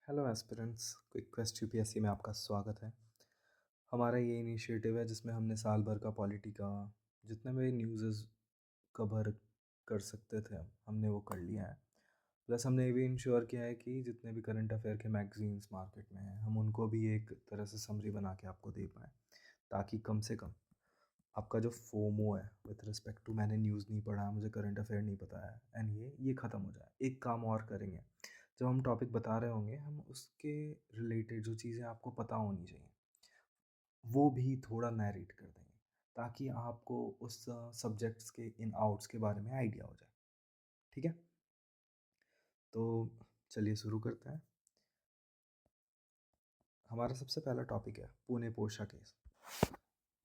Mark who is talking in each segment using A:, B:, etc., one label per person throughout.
A: Hello aspirants, quick quest UPSC में आपका स्वागत है। हमारा ये इनिशिएटिव है जिसमें हमने साल भर का पॉलिटी का जितने भी न्यूज़ कवर कर सकते थे हमने वो कर लिया है। प्लस हमने ये भी इंश्योर किया है कि जितने भी करंट अफेयर के मैगजीन्स मार्केट में हैं हम उनको भी एक तरह से समरी बना के आपको दे पाएँ, ताकि कम से कम आपका जो फोमो है विथ रिस्पेक्ट टू मैंने न्यूज़ नहीं पढ़ा, मुझे करंट अफेयर नहीं पता है एंड ये ख़त्म हो जाए। एक काम और करेंगे, जब हम टॉपिक बता रहे होंगे हम उसके रिलेटेड जो चीज़ें आपको पता होनी चाहिए वो भी थोड़ा नैरेट कर देंगे, ताकि आपको उस सब्जेक्ट्स के इन आउट्स के बारे में आइडिया हो जाए। ठीक है, तो चलिए शुरू करते हैं। हमारा सबसे पहला टॉपिक है पुणे पोशा केस।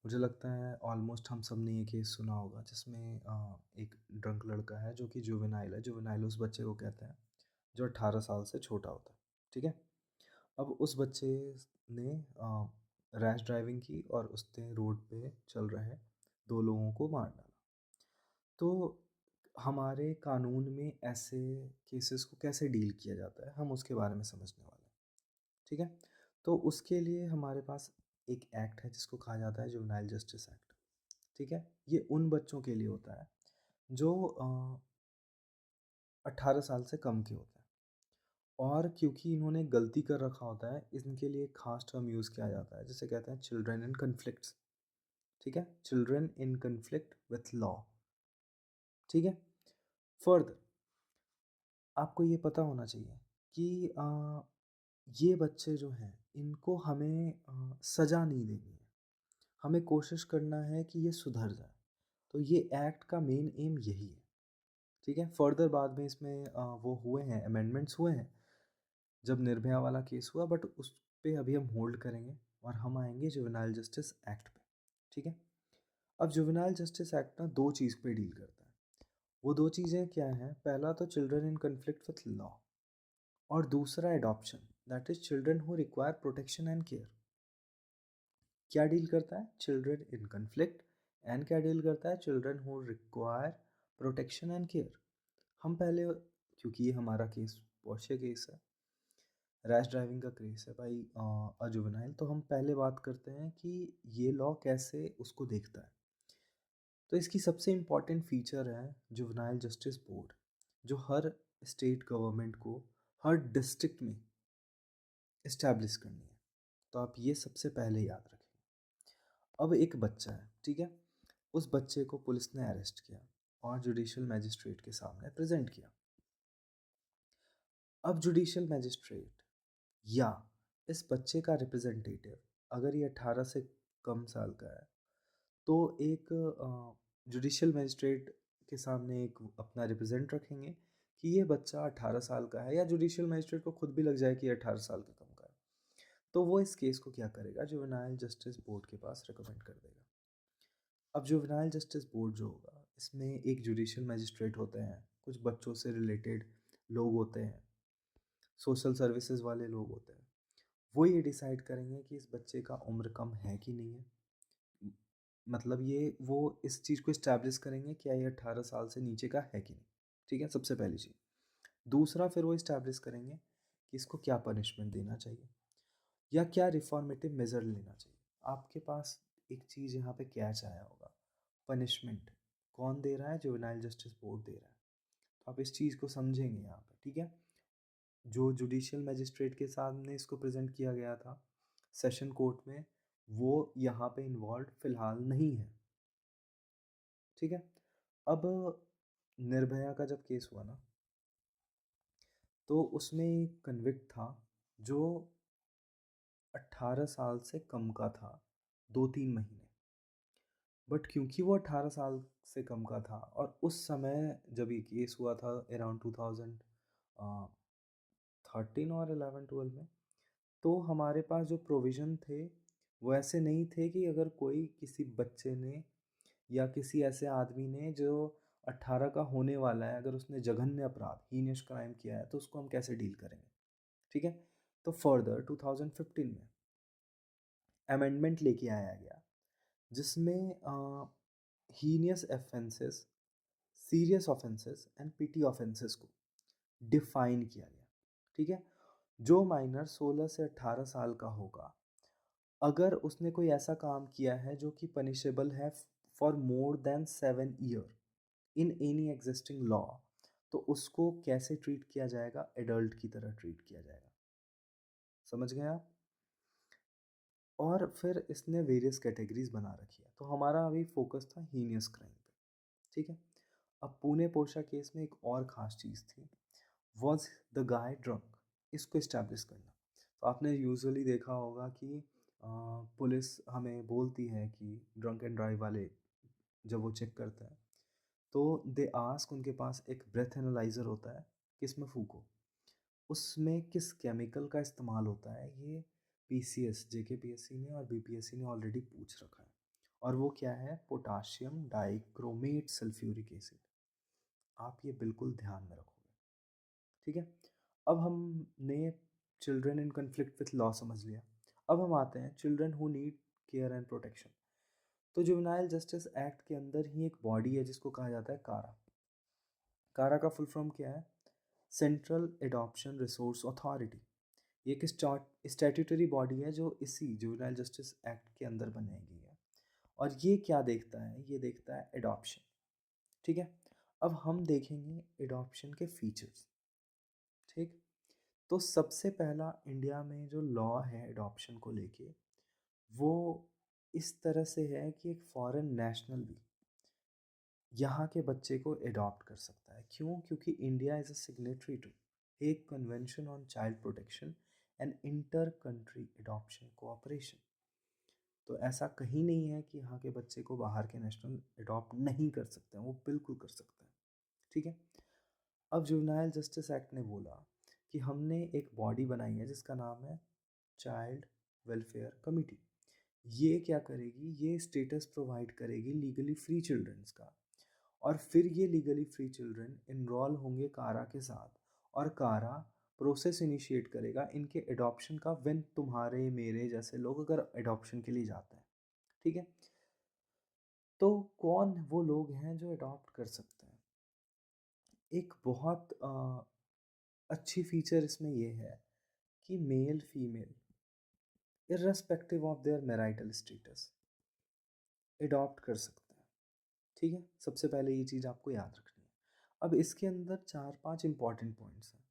A: मुझे लगता है ऑलमोस्ट हम सब ने ये केस सुना होगा, जिसमें एक ड्रंक लड़का है जो कि जुवेनाइल है। जुवेनाइल उस बच्चे को कहते हैं जो 18 साल से छोटा होता है। ठीक है, अब उस बच्चे ने रैश ड्राइविंग की और उसने रोड पे चल रहे दो लोगों को मार डाला। तो हमारे कानून में ऐसे केसेस को कैसे डील किया जाता है हम उसके बारे में समझने वाले हैं। ठीक है, तो उसके लिए हमारे पास एक एक्ट है जिसको कहा जाता है जुवेनाइल जस्टिस एक्ट। ठीक है, ये उन बच्चों के लिए होता है जो 18 साल से कम के होते हैं, और क्योंकि इन्होंने गलती कर रखा होता है इनके लिए एक खास टर्म यूज़ किया जाता है जिसे कहते हैं चिल्ड्रन इन कन्फ्लिक्ट्स। ठीक है, children in conflict with law. ठीक है, फर्दर आपको ये पता होना चाहिए कि ये बच्चे जो हैं इनको हमें सज़ा नहीं देनी है, हमें कोशिश करना है कि ये सुधर जाए। तो ये एक्ट का मेन एम यही है। ठीक है, फर्दर बाद में इसमें वो हुए हैं, अमेंडमेंट्स हुए हैं जब निर्भया वाला केस हुआ, बट उस पे अभी हम होल्ड करेंगे और हम आएंगे जुवेनाइल जस्टिस एक्ट पे। ठीक है, अब जुवेनाइल जस्टिस एक्ट ना दो चीज़ पे डील करता है। वो दो चीज़ें क्या हैं? पहला तो children in conflict with law, और दूसरा adoption, that is children who require protection and care. क्या डील करता है? Children in conflict. एंड क्या डील करता है? Children who require protection and care. हम पहले, क्योंकि ये हमारा केस पोर्शे केस है, रैश ड्राइविंग का केस है भाई, जुवेनाइल, तो हम पहले बात करते हैं कि ये लॉ कैसे उसको देखता है। तो इसकी सबसे इम्पॉर्टेंट फीचर है जुवेनाइल जस्टिस बोर्ड, जो हर स्टेट गवर्नमेंट को हर डिस्ट्रिक्ट में इस्टेब्लिश करनी है। तो आप ये सबसे पहले याद रखें। अब एक बच्चा है, ठीक है, उस बच्चे को पुलिस ने अरेस्ट किया और जुडिशियल मैजिस्ट्रेट के सामने प्रेजेंट किया। अब जुडिशियल मैजिस्ट्रेट या इस बच्चे का रिप्रेजेंटेटिव, अगर ये 18 से कम साल का है, तो एक जुडिशियल मैजिस्ट्रेट के सामने एक अपना रिप्रेजेंट रखेंगे कि ये बच्चा 18 साल का है, या जुडिशियल मैजिस्ट्रेट को खुद भी लग जाए कि ये 18 साल के कम का है, तो वो इस केस को क्या करेगा? जुवेनाइल जस्टिस बोर्ड के पास रिकमेंड कर देगा। अब जुवेनाइल जस्टिस बोर्ड जो होगा, इसमें एक जुडिशियल मैजिस्ट्रेट होते हैं, कुछ बच्चों से रिलेटेड लोग होते हैं, सोशल सर्विसेज वाले लोग होते हैं। वो ये डिसाइड करेंगे कि इस बच्चे का उम्र कम है कि नहीं है। मतलब ये वो इस चीज़ को इस्टेब्लिश करेंगे क्या ये 18 साल से नीचे का है कि नहीं। ठीक है, सबसे पहली चीज़। दूसरा, फिर वो इस्टेब्लिश करेंगे कि इसको क्या पनिशमेंट देना चाहिए या क्या रिफॉर्मेटिव मेजर लेना चाहिए। आपके पास एक चीज़ यहाँ पे कैच आया होगा, पनिशमेंट कौन दे रहा है? जुवेनाइल जस्टिस बोर्ड दे रहा है। तो आप इस चीज़ को समझेंगे यहाँ पे। ठीक है, जो जुडिशियल मैजिस्ट्रेट के सामने इसको प्रेजेंट किया गया था सेशन कोर्ट में, वो यहाँ पे इन्वॉल्व फिलहाल नहीं है। ठीक है, अब निर्भया का जब केस हुआ ना, तो उसमें एक कन्विक्ट था जो 18 साल से कम का था, 2-3 महीने। बट क्योंकि वो 18 साल से कम का था, और उस समय जब ये केस हुआ था अराउंड 2013 और 11-12 में, तो हमारे पास जो प्रोविज़न थे वो ऐसे नहीं थे कि अगर कोई किसी बच्चे ने या किसी ऐसे आदमी ने जो 18 का होने वाला है, अगर उसने जघन्य अपराध, हीनियस क्राइम किया है, तो उसको हम कैसे डील करेंगे। ठीक है, तो फर्दर 2015 में अमेंडमेंट लेके आया गया जिसमें heinous offences, serious offences and petty offences को डिफाइन किया गया। ठीक है, जो माइनर 16 से 18 साल का होगा, अगर उसने कोई ऐसा काम किया है जो कि पनिशेबल है for more than 7 year in any existing law, तो उसको कैसे ट्रीट किया जाएगा? एडल्ट की तरह ट्रीट किया जाएगा। समझ गए आप? और फिर इसने वेरियस कैटेगरीज बना रखी है। तो हमारा अभी फोकस था हीनियस क्राइम पे, ठीक है? अब पुणे पोशा केस में एक और ख़ास चीज़ थी, वॉज द गाय ड्रंक, इसको इस्टेब्लिश करना। तो आपने यूजुअली देखा होगा कि पुलिस हमें बोलती है कि ड्रंक एंड ड्राइव वाले जब वो चेक करते हैं, तो दे आस्क, उनके पास एक ब्रेथ एनालाइज़र होता है, किसमें फूको, उसमें किस केमिकल का इस्तेमाल होता है, ये पीसीएस, जेकेपीएससी ने और बीपीएससी ने ऑलरेडी पूछ रखा है। और वो क्या है? Potassium dichromate sulphuric acid. आप ये बिल्कुल ध्यान में रखोगे, ठीक है? अब हमने children in conflict with law समझ लिया। अब हम आते हैं children who need care and protection. तो जुवेनाइल जस्टिस एक्ट के अंदर ही एक बॉडी है जिसको कहा जाता है कारा। कारा का फुल फॉर्म क्या है? Central adoption resource authority. ये एक स्टैट्यूटरी बॉडी है जो इसी जुवेनाइल जस्टिस एक्ट के अंदर बनाई गई है। और ये क्या देखता है? ये देखता है एडॉप्शन, ठीक है? अब हम देखेंगे एडॉप्शन के फीचर्स, ठीक? तो सबसे पहला इंडिया में जो लॉ है एडॉप्शन को लेके, वो इस तरह से है कि एक फॉरेन नेशनल भी यहाँ के बच्चे को एडॉप्ट कर सकता है। क्यों? क्योंकि India is a signatory to एक convention on child protection and inter country adoption cooperation. तो ऐसा कहीं नहीं है कि यहाँ के बच्चे को बाहर के नेशनल एडॉप्ट नहीं कर सकते हैं, वो बिल्कुल कर सकते हैं, ठीक है? अब जुवेनाइल जस्टिस एक्ट ने बोला कि हमने एक बॉडी बनाई है जिसका नाम है चाइल्ड वेलफेयर कमिटी। ये क्या करेगी? ये स्टेटस प्रोवाइड करेगी लीगली फ्री चिल्ड्रंस का। और फिर ये लीगली फ्री चिल्ड्रन इनरोल होंगे कारा के साथ, और कारा प्रोसेस इनिशिएट करेगा इनके एडॉप्शन का, व्हेन तुम्हारे मेरे जैसे लोग अगर एडॉप्शन के लिए जाते हैं, ठीक है? तो कौन वो लोग हैं जो अडॉप्ट कर सकते हैं? एक बहुत अच्छी फीचर इसमें ये है कि male female irrespective of their marital status adopt कर सकते हैं, ठीक है? सबसे पहले ये चीज़ आपको याद रखनी है। अब इसके अंदर 4-5 इंपॉर्टेंट पॉइंट्स हैं।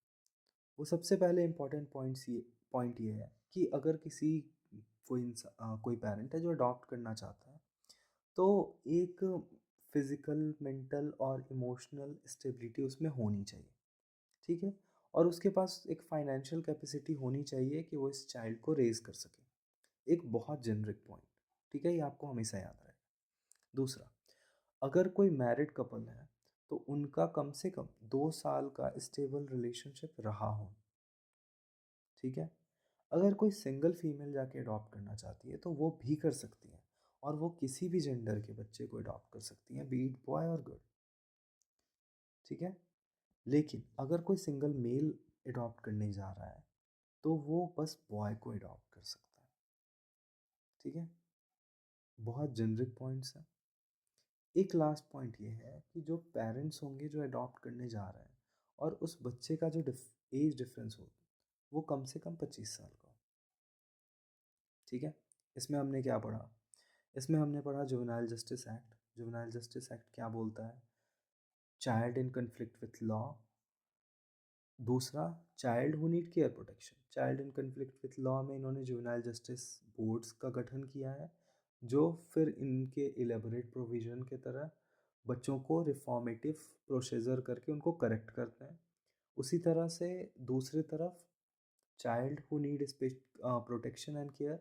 A: वो सबसे पहले इंपॉर्टेंट पॉइंट ये है कि अगर किसी कोई पेरेंट है जो अडॉप्ट करना चाहता है, तो एक फिज़िकल, मेंटल और इमोशनल स्टेबिलिटी उसमें होनी चाहिए, ठीक है? और उसके पास एक फाइनेंशियल कैपेसिटी होनी चाहिए कि वो इस चाइल्ड को रेज़ कर सके। एक बहुत जेनरिक पॉइंट, ठीक है? ये आपको हमेशा याद रहेगा। दूसरा, अगर कोई मैरिड कपल है, तो उनका कम से कम 2 साल का स्टेबल रिलेशनशिप रहा हो, ठीक है? अगर कोई सिंगल फीमेल जाके अडॉप्ट करना चाहती है, तो वो भी कर सकती है, और वो किसी भी जेंडर के बच्चे को अडॉप्ट कर सकती हैं, बी इट बॉय और गर्ल, ठीक है? लेकिन अगर कोई सिंगल मेल अडॉप्ट करने जा रहा है, तो वो बस बॉय को अडॉप्ट कर सकता है, ठीक है? बहुत जेनरिक पॉइंट्स हैं। एक लास्ट पॉइंट ये है कि जो पेरेंट्स होंगे जो अडॉप्ट करने जा रहे हैं, और उस बच्चे का जो एज डिफरेंस हो, वो कम से कम 25 साल का हो, ठीक है? इसमें हमने क्या पढ़ा? इसमें हमने पढ़ा juvenile justice act. Juvenile justice act क्या बोलता है? Child in conflict with law. दूसरा, child who need care protection. Child in conflict with law में इन्होंने जुवेनाइल जस्टिस बोर्ड्स का गठन किया है, जो फिर इनके इलेबोरेट प्रोविज़न के तरह बच्चों को रिफॉर्मेटिव प्रोसीजर करके उनको करेक्ट करते हैं। उसी तरह से दूसरी तरफ child who need protection and care,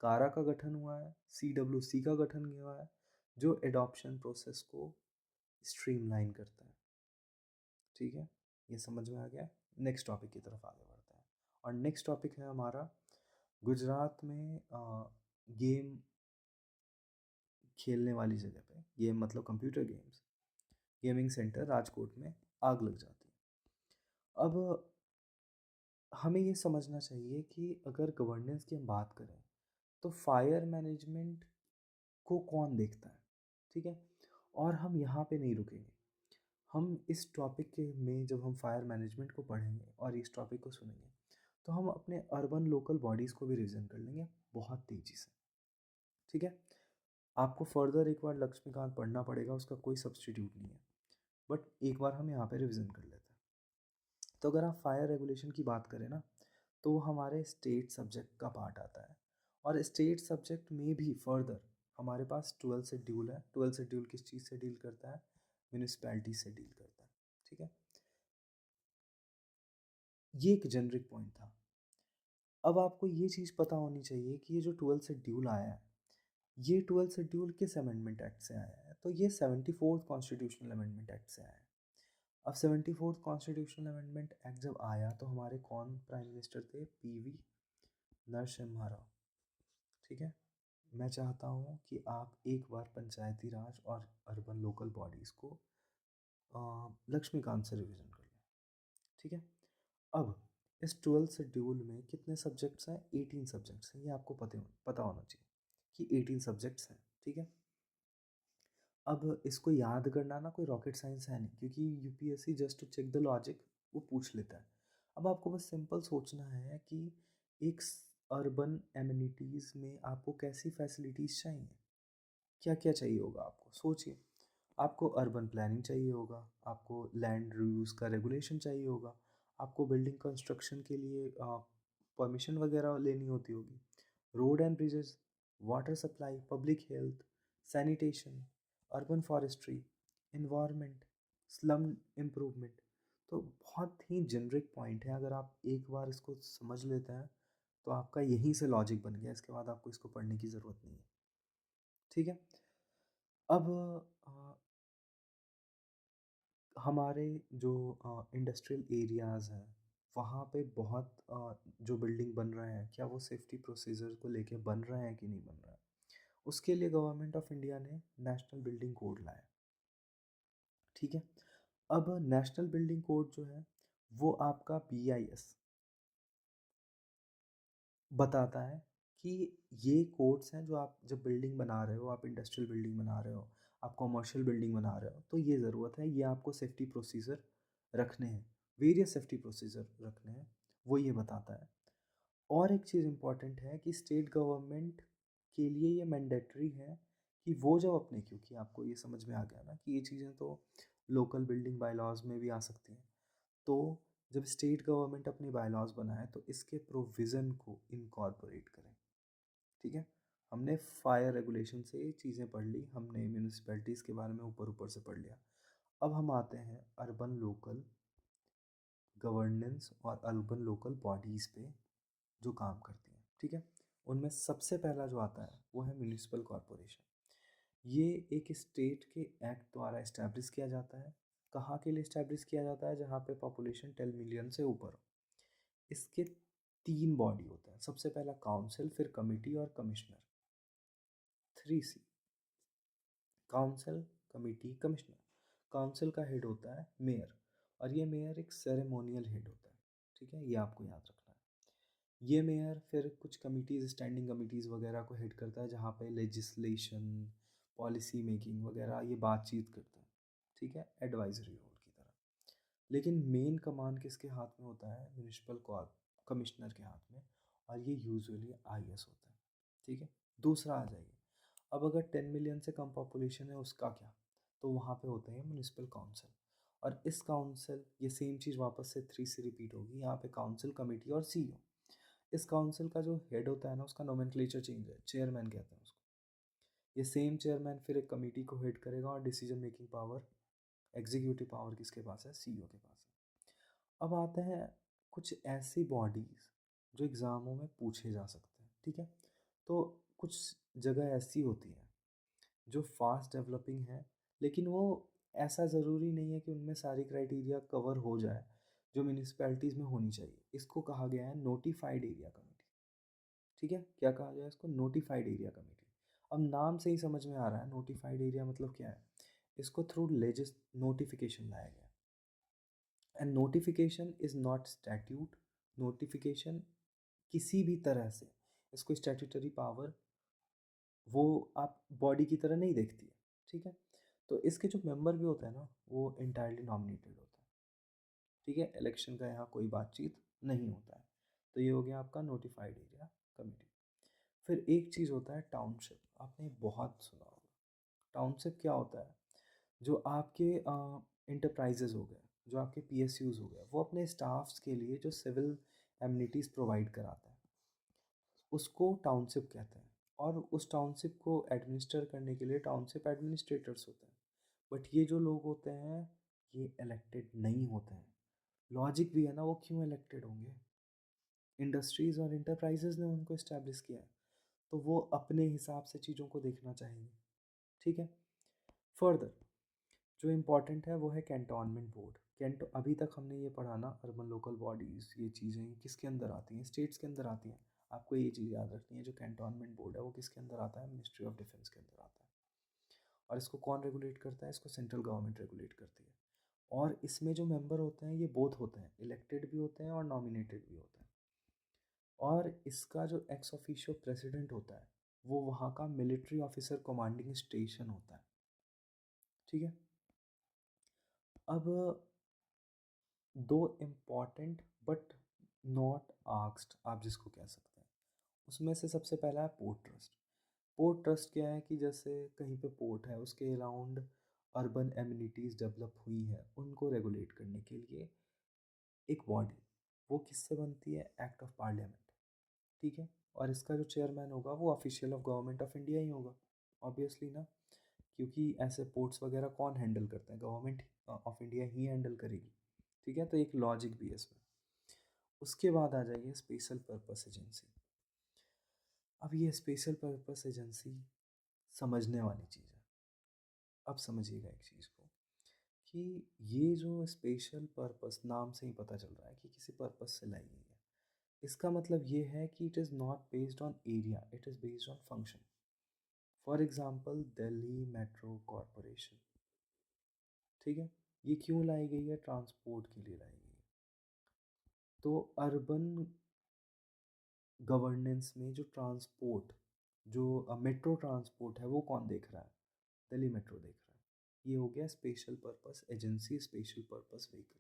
A: कारा का गठन हुआ है, सीडब्ल्यूसी का गठन हुआ है, जो एडॉप्शन प्रोसेस को स्ट्रीमलाइन करता है, ठीक है? ये समझ में आ गया? नेक्स्ट टॉपिक की तरफ आगे बढ़ते हैं, और नेक्स्ट टॉपिक है हमारा गुजरात में गेम खेलने वाली जगह पे, गेम मतलब computer games, gaming centre Rajkot में आग लग जाती है। अब हमें ये समझना चाहिए कि अगर गवर्नेंस की हम बात करें, तो फायर मैनेजमेंट को कौन देखता है, ठीक है? और हम यहाँ पे नहीं रुकेंगे। हम इस टॉपिक के में जब हम फायर मैनेजमेंट को पढ़ेंगे और इस टॉपिक को सुनेंगे, तो हम अपने अर्बन लोकल बॉडीज़ को भी रिविज़न कर लेंगे बहुत तेज़ी से, ठीक है? आपको फर्दर एक बार लक्ष्मीकांत पढ़ना पड़ेगा, उसका कोई सब्स्टिट्यूट नहीं है। बट एक बार हम यहाँ पे रिविज़न कर लेते हैं। तो अगर आप फायर रेगुलेशन की बात करें ना, तो वो हमारे स्टेट सब्जेक्ट का पार्ट आता है। और स्टेट सब्जेक्ट में भी फर्दर हमारे पास 12th शेड्यूल है। 12th शेड्यूल किस चीज़ से डील करता है? म्यूनिसपैलिटी से डील करता है, ठीक है? ये एक जेनरिक पॉइंट था। अब आपको ये चीज़ पता होनी चाहिए कि ये जो 12th शेड्यूल आया है, ये 12th शेड्यूल किस अमेंडमेंट एक्ट से आया है? तो ये 74th कॉन्स्टिट्यूशनल अमेंडमेंट एक्ट से आया है। अब 74th कॉन्स्टिट्यूशनल अमेंडमेंट एक्ट जब आया तो हमारे कौन प्राइम मिनिस्टर थे? पीवी नरसिम्हा राव, ठीक है? मैं चाहता हूँ कि आप एक बार पंचायती राज और अर्बन लोकल बॉडीज़ को लक्ष्मीकांत से रिवीजन कर लें, ठीक है? अब इस 12th शेड्यूल में कितने सब्जेक्ट्स हैं? 18 सब्जेक्ट्स हैं। ये आपको पता होना चाहिए कि 18 सब्जेक्ट्स हैं, ठीक है? अब इसको याद करना ना कोई रॉकेट साइंस है नहीं, क्योंकि UPSC just to check the logic वो पूछ लेता है। अब आपको बस सिंपल सोचना है कि एक अर्बन एमिनिटीज़ में आपको कैसी फैसिलिटीज़ चाहिए, क्या क्या चाहिए होगा आपको, सोचिए। आपको अर्बन प्लानिंग चाहिए होगा, आपको लैंड यूज़ का रेगुलेशन चाहिए होगा, आपको बिल्डिंग कंस्ट्रक्शन के लिए परमिशन वगैरह लेनी होती होगी, road and bridges, water supply, public health, sanitation, urban forestry, environment, slum improvement. तो बहुत ही जेनरिक पॉइंट है, अगर आप एक बार इसको समझ लेते हैं तो आपका यहीं से लॉजिक बन गया, इसके बाद आपको इसको पढ़ने की ज़रूरत नहीं है, ठीक है? अब अ, हमारे जो इंडस्ट्रियल एरियाज़ हैं, वहाँ पे बहुत जो बिल्डिंग बन रहे हैं, क्या वो सेफ्टी प्रोसीजर को लेके बन रहे हैं कि नहीं बन रहे हैं? उसके लिए गवर्नमेंट ऑफ इंडिया ने नेशनल बिल्डिंग कोड लाया, ठीक है? अब नेशनल बिल्डिंग कोड जो है, वो आपका बीआईएस बताता है कि ये कोड्स हैं जो आप जब बिल्डिंग बना रहे हो, आप इंडस्ट्रियल बिल्डिंग बना रहे हो, आप कमर्शियल बिल्डिंग बना रहे हो, तो ये ज़रूरत है, ये आपको सेफ्टी प्रोसीजर रखने हैं, वेरियस सेफ्टी प्रोसीजर रखने हैं, वो ये बताता है। और एक चीज़ इम्पॉर्टेंट है कि स्टेट गवर्नमेंट के लिए ये मैंडेटरी है कि वो जब अपने, क्योंकि आपको ये समझ में आ गया ना कि ये चीज़ें तो लोकल बिल्डिंग बायलॉज में भी आ सकती हैं। तो जब स्टेट गवर्नमेंट अपनी बायलॉज बनाए तो इसके प्रोविज़न को इनकॉर्पोरेट करें, ठीक है? हमने फायर रेगुलेशन से चीज़ें पढ़ ली, हमने म्यूनिसिपैलिटीज़ के बारे में ऊपर ऊपर से पढ़ लिया। अब हम आते हैं अर्बन लोकल गवर्नेंस और अर्बन लोकल बॉडीज़ पे जो काम करती हैं, ठीक है? उनमें सबसे पहला जो आता है वो है म्युनिसिपल कॉरपोरेशन। ये एक स्टेट के एक्ट द्वारा इस्टेब्लिश किया जाता है। कहाँ के लिए इस्टेब्लिश किया जाता है? जहाँ पे पॉपुलेशन 10 मिलियन से ऊपर हो। इसके 3 बॉडी होते हैं। सबसे पहला काउंसिल, फिर कमिटी और commissioner. 3C। Council, committee, commissioner. Council का हेड होता है मेयर, और ये मेयर एक सेरेमोनियल हेड होता है, ठीक है? ये आपको याद रखना है। ये मेयर फिर कुछ कमिटीज़, स्टैंडिंग कमिटीज़ वगैरह को हेड करता है, जहाँ पे लेजिस्लेशन, पॉलिसी मेकिंग वगैरह ये बातचीत करता है, ठीक है? एडवाइजरी रोल की तरह। लेकिन मेन कमान किसके हाथ में होता है? म्यूनिसिपल कॉर्प कमिश्नर के हाथ में, और ये यूजुअली आईएएस होता है, ठीक है? दूसरा आ जाइए, अब अगर 10 मिलियन से कम पॉपुलेशन है उसका क्या? तो वहाँ पे होते हैं म्यूनिसिपल काउंसिल। और इस काउंसिल, ये सेम चीज़ वापस से 3 से रिपीट होगी, यहाँ पे काउंसिल, कमेटी और सीईओ। इस काउंसिल का जो हेड होता है ना, उसका नोमेनक्लेचर चेंज है, चेयरमैन कहते हैं उसको। ये सेम चेयरमैन फिर एक कमेटी को हेड करेगा, और decision making power, executive power किसके पास है? सीईओ के पास है। अब आते हैं कुछ ऐसी बॉडीज़ जो एग्ज़ामों में पूछे जा सकते हैं, ठीक है? तो कुछ जगह ऐसी होती हैं जो फास्ट डेवलपिंग है, लेकिन वो ऐसा ज़रूरी नहीं है कि उनमें सारी क्राइटेरिया कवर हो जाए जो म्यूनिसिपैलिटीज़ में होनी चाहिए। इसको कहा गया है नोटिफाइड एरिया कमेटी, ठीक है? क्या कहा गया है इसको? Notified area committee. अब नाम से ही समझ में आ रहा है नोटिफाइड एरिया मतलब क्या है। इसको थ्रू लेजिस नोटिफिकेशन लाया गया। And notification is not statute. Notification किसी भी तरह से इसको स्टैट्यूटरी पावर वो आप बॉडी की तरह नहीं देखती है, ठीक है? तो इसके जो मेंबर भी होते हैं ना, वो इंटायरली नॉमिनेटेड होता है, ठीक है? इलेक्शन का यहाँ कोई बातचीत नहीं होता है। तो ये हो गया आपका नोटिफाइड एरिया कमिटी। फिर एक चीज़ होता है टाउनशिप, आपने बहुत सुना होगा। टाउनशिप क्या होता है? जो आपके इंटरप्राइजेज़ हो गए, जो आपके पीएसयूज़ हो गए, वो अपने स्टाफ्स के लिए जो सिविल एमिनिटीज़ प्रोवाइड कराता है, उसको टाउनशिप कहते हैं। और उस टाउनशिप को एडमिनिस्टर करने के लिए टाउनशिप एडमिनिस्ट्रेटर्स होते हैं। बट ये जो लोग होते हैं, ये इलेक्टेड नहीं होते हैं। लॉजिक भी है ना, वो क्यों इलेक्टेड होंगे? इंडस्ट्रीज़ और इंटरप्राइजेज़ ने उनको इस्टेब्लिश किया है, तो वो अपने हिसाब से चीज़ों को देखना चाहेंगे। ठीक है? फर्दर जो इम्पोर्टेंट है वो है कैंटोनमेंट बोर्ड। कैंटो अभी तक हमने ये पढ़ा ना, अर्बन लोकल बॉडीज़, ये चीज़ें किसके अंदर आती हैं? स्टेट्स के अंदर आती हैं। आपको ये चीज़ याद रखनी है, जो कैंटोनमेंट बोर्ड है वो किसके अंदर आता है? मिनिस्ट्री ऑफ डिफेंस के अंदर आता है। और इसको कौन रेगुलेट करता है? इसको सेंट्रल गवर्नमेंट रेगुलेट करती है। और इसमें जो मेंबर होते हैं ये बोथ होते हैं, इलेक्टेड भी होते हैं और नॉमिनेटेड भी होते हैं। और इसका जो एक्स ऑफिशियो प्रेसिडेंट होता है, वो वहाँ का मिलिट्री ऑफिसर कमांडिंग स्टेशन होता है। ठीक है? अब दो इम्पॉर्टेंट बट नॉट आस्क्ड, आप जिसको कह सकते हैं, उसमें से सबसे पहला है पोर्ट ट्रस्ट। पोर्ट ट्रस्ट क्या है कि जैसे कहीं पे पोर्ट है, उसके अराउंड अर्बन एमिनिटीज़ डेवलप हुई है, उनको रेगुलेट करने के लिए एक बॉडी, वो किससे बनती है? Act of parliament. ठीक है? और इसका जो चेयरमैन होगा वो official of government of India ही होगा, ऑब्वियसली ना। क्योंकि ऐसे पोर्ट्स वगैरह कौन हैंडल करते हैं? Government of India he handle करेगी। ठीक है? तो एक लॉजिक भी है इसमें। उसके बाद आ जाइए स्पेशल पर्पस एजेंसी। अब ये स्पेशल पर्पस एजेंसी समझने वाली चीज़ है। अब समझिएगा एक चीज़ को, कि ये जो स्पेशल पर्पस, नाम से ही पता चल रहा है कि किसी पर्पस से लाई गई है। इसका मतलब ये है कि it is not based on area, it is based on function. For example Delhi metro corporation. ठीक है? ये क्यों लाई गई है? ट्रांसपोर्ट के लिए लाई गई है। तो अर्बन गवर्नेंस में जो ट्रांसपोर्ट, जो मेट्रो ट्रांसपोर्ट है, वो कौन देख रहा है? दिल्ली मेट्रो देख रहा है। ये हो गया special purpose agency, special purpose vehicle.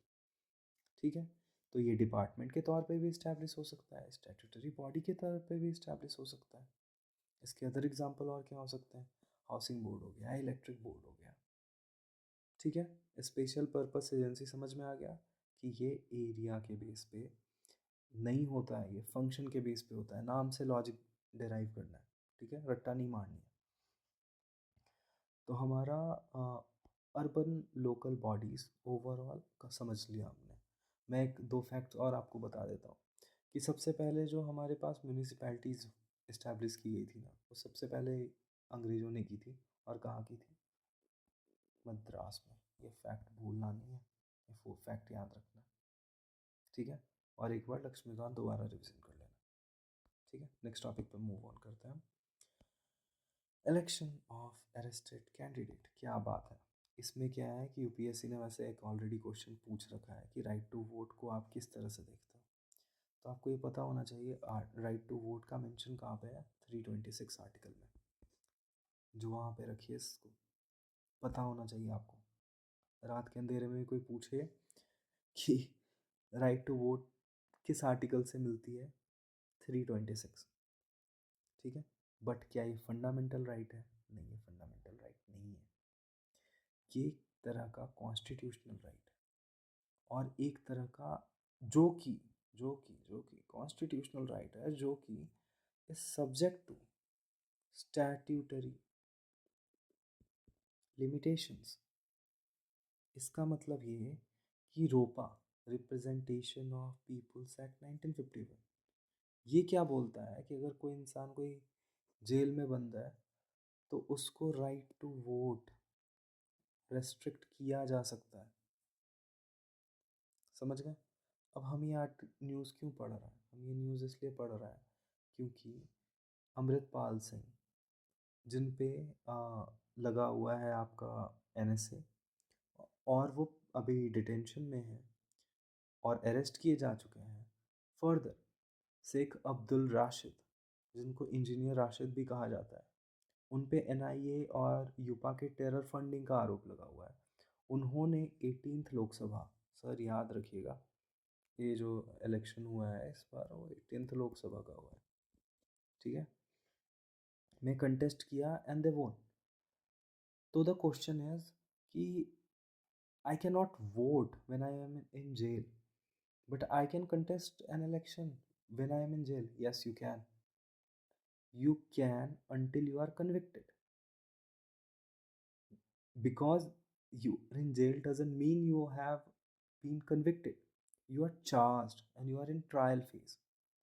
A: ठीक है? तो ये डिपार्टमेंट के तौर पे भी इस्टेब्लिश हो सकता है, स्टैट्यूटरी बॉडी के तौर पे भी इस्टेब्लिश हो सकता है। इसके अदर एग्जांपल और क्या हो सकते हैं? हाउसिंग बोर्ड हो गया, इलेक्ट्रिक बोर्ड हो गया। ठीक है? स्पेशल पर्पस एजेंसी समझ में आ गया कि ये एरिया के बेस पे नहीं होता है, ये फंक्शन के बेस पे होता है। नाम से लॉजिक डिराइव करना है। ठीक है? रट्टा नहीं मारनी है। तो हमारा अर्बन लोकल बॉडीज़ ओवरऑल का समझ लिया हमने। मैं एक दो फैक्ट्स और आपको बता देता हूँ कि सबसे पहले जो हमारे पास म्यूनिसिपैलिटीज़ इस्टेब्लिश की गई थी ना, वो सबसे पहले अंग्रेज़ों ने की थी। और कहाँ की थी? मद्रास में। ये फैक्ट भूलना नहीं है, ये फैक्ट याद रखना है। ठीक है? और एक बार लक्ष्मीकांत दोबारा रिविजन कर लेना। ठीक है? नेक्स्ट टॉपिक पे मूव ऑन करते हैं। इलेक्शन ऑफ अरेस्टेड कैंडिडेट, क्या बात है। इसमें क्या है कि यूपीएससी ने वैसे एक ऑलरेडी क्वेश्चन पूछ रखा है कि राइट टू वोट को आप किस तरह से देखते हो। तो आपको ये पता होना चाहिए राइट टू वोट का मेंशन कहाँ पे है? 326 आर्टिकल में, जो वहाँ पे रखी है, इसको पता होना चाहिए आपको। रात के अंधेरे में कोई पूछे कि राइट टू वोट किस आर्टिकल से मिलती है? 326। ठीक है? बट क्या ये फंडामेंटल राइट है? नहीं, ये फंडामेंटल राइट नहीं है। ये एक तरह का कॉन्स्टिट्यूशनल राइट है। और एक तरह का जो कि कॉन्स्टिट्यूशनल राइट है, जो कि is subject to statutory limitations. इसका मतलब ये है कि रोपा, रिप्रेजेंटेशन ऑफ पीपल्स एक्ट 1951, ये क्या बोलता है कि अगर कोई इंसान कोई जेल में बंद है, तो उसको राइट टू वोट रेस्ट्रिक्ट किया जा सकता है। समझ गए? अब हम ये न्यूज़ क्यों पढ़ रहे हैं? हम ये न्यूज़ इसलिए पढ़ रहे हैं क्योंकि अमृतपाल सिंह, जिन पे लगा हुआ है आपका एनएसए, और वो अभी डिटेंशन में है और अरेस्ट किए जा चुके हैं। फर्दर शेख अब्दुल राशिद, जिनको इंजीनियर राशिद भी कहा जाता है, उन पे एनआईए और यूपा के टेरर फंडिंग का आरोप लगा हुआ है। उन्होंने 18th लोकसभा, सर याद रखिएगा, ये जो इलेक्शन हुआ है इस बार वो 18th लोकसभा का हुआ है, ठीक है। मैं कंटेस्ट किया एंड दे वोन। तो द क्वेश्चन इज कि I can not vote when I am in jail, but I can contest an election when I am in jail. Yes you can, you can until you are convicted, because you are in jail doesn't mean you have been convicted. You are charged and you are in trial phase,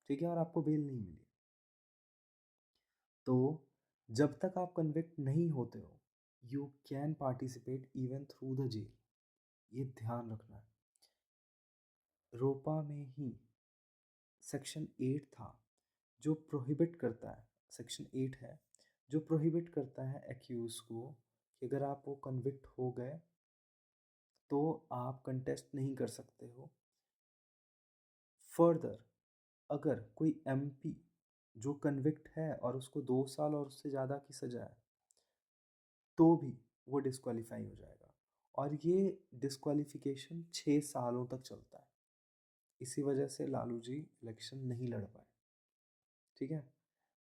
A: ठीक है, और आपको bell नहीं मिली। तो जब तक आप convict नहीं होते हो you can participate even through the jail, ये ध्यान रखना है। रोपा में ही सेक्शन 8 था जो प्रोहिबिट करता है, सेक्शन 8 है जो प्रोहिबिट करता है एक्यूज को कि अगर आप वो कन्विक्ट हो गए तो आप कंटेस्ट नहीं कर सकते हो। फर्दर अगर कोई एमपी जो कन्विक्ट है और उसको 2 साल और उससे ज़्यादा की सज़ा है तो भी वो डिस्क्वालीफाई हो जाएगा, और ये डिस्क्वालिफिकेशन 6 सालों तक चलता है। इसी वजह से लालू जी इलेक्शन नहीं लड़ पाए, ठीक है।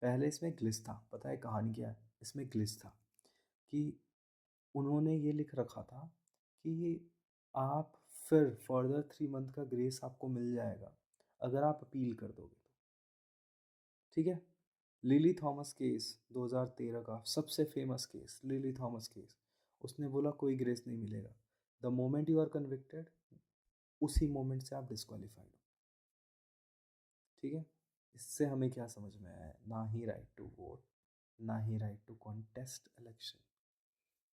A: पहले इसमें ग्लिच था, पता है कहानी क्या है, इसमें ग्लिच था कि उन्होंने ये लिख रखा था कि आप फिर फर्दर 3 मंथ का ग्रेस आपको मिल जाएगा अगर आप अपील कर दोगे तो, ठीक है। लिली थॉमस केस 2013 का सबसे famous case, Lily Thomas case, उसने बोला कोई ग्रेस नहीं मिलेगा। The moment you are convicted उसी मोमेंट से आप डिस्क्वालीफाइड हो, ठीक है। इससे हमें क्या समझ में आया है, ना ही राइट टू वोट, ना ही राइट टू कॉन्टेस्ट इलेक्शन,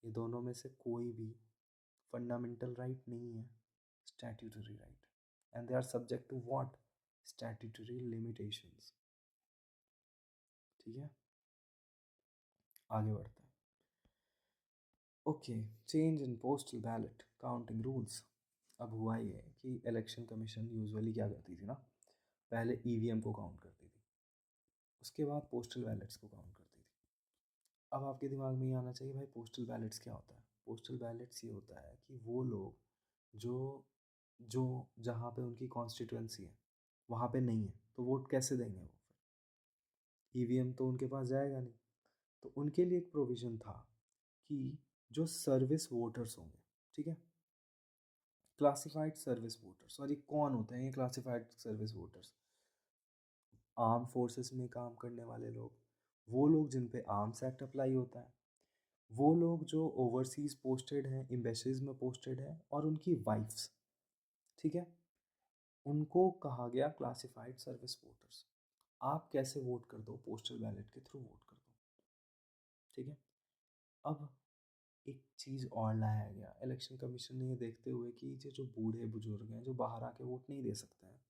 A: ये दोनों में से कोई भी फंडामेंटल राइट नहीं है, statutory right, and they are subject to what, statutory limitations, ठीक है। आगे बढ़ते हैं। Okay, change in postal ballot counting rules. अब हुआ ये कि इलेक्शन कमीशन यूजुअली क्या करती थी ना, पहले ईवीएम को काउंट करती थी, उसके बाद पोस्टल बैलेट्स को काउंट करती थी। अब आपके दिमाग में ये आना चाहिए भाई पोस्टल बैलेट्स क्या होता है। पोस्टल बैलेट्स ये होता है कि वो लोग जो जो जहाँ पे उनकी कॉन्स्टिट्यूंसी है वहाँ पे नहीं है तो वोट कैसे देंगे वो, फिर ईवीएम तो उनके पास जाएगा नहीं। तो उनके लिए एक प्रोविज़न था कि जो सर्विस वोटर्स होंगे, ठीक है, क्लासिफाइड सर्विस वोटर्स, और ये कौन होते हैं ये classified service voters, arm forces में काम करने वाले लोग, वो लोग जिन पे आर्म्स एक्ट अप्लाई होता है, वो लोग जो ओवरसीज़ पोस्टेड हैं, एम्बेसीज में पोस्टेड हैं, और उनकी वाइफ्स, ठीक है, उनको कहा गया क्लासिफाइड सर्विस वोटर्स। आप कैसे वोट कर दो, पोस्टल बैलेट के थ्रू वोट कर दो, ठीक है। अब एक चीज़ और लाया गया इलेक्शन कमीशन ने, ये देखते हुए कि ये जो बूढ़े बुजुर्ग हैं जो बाहर आके वोट नहीं दे सकते हैं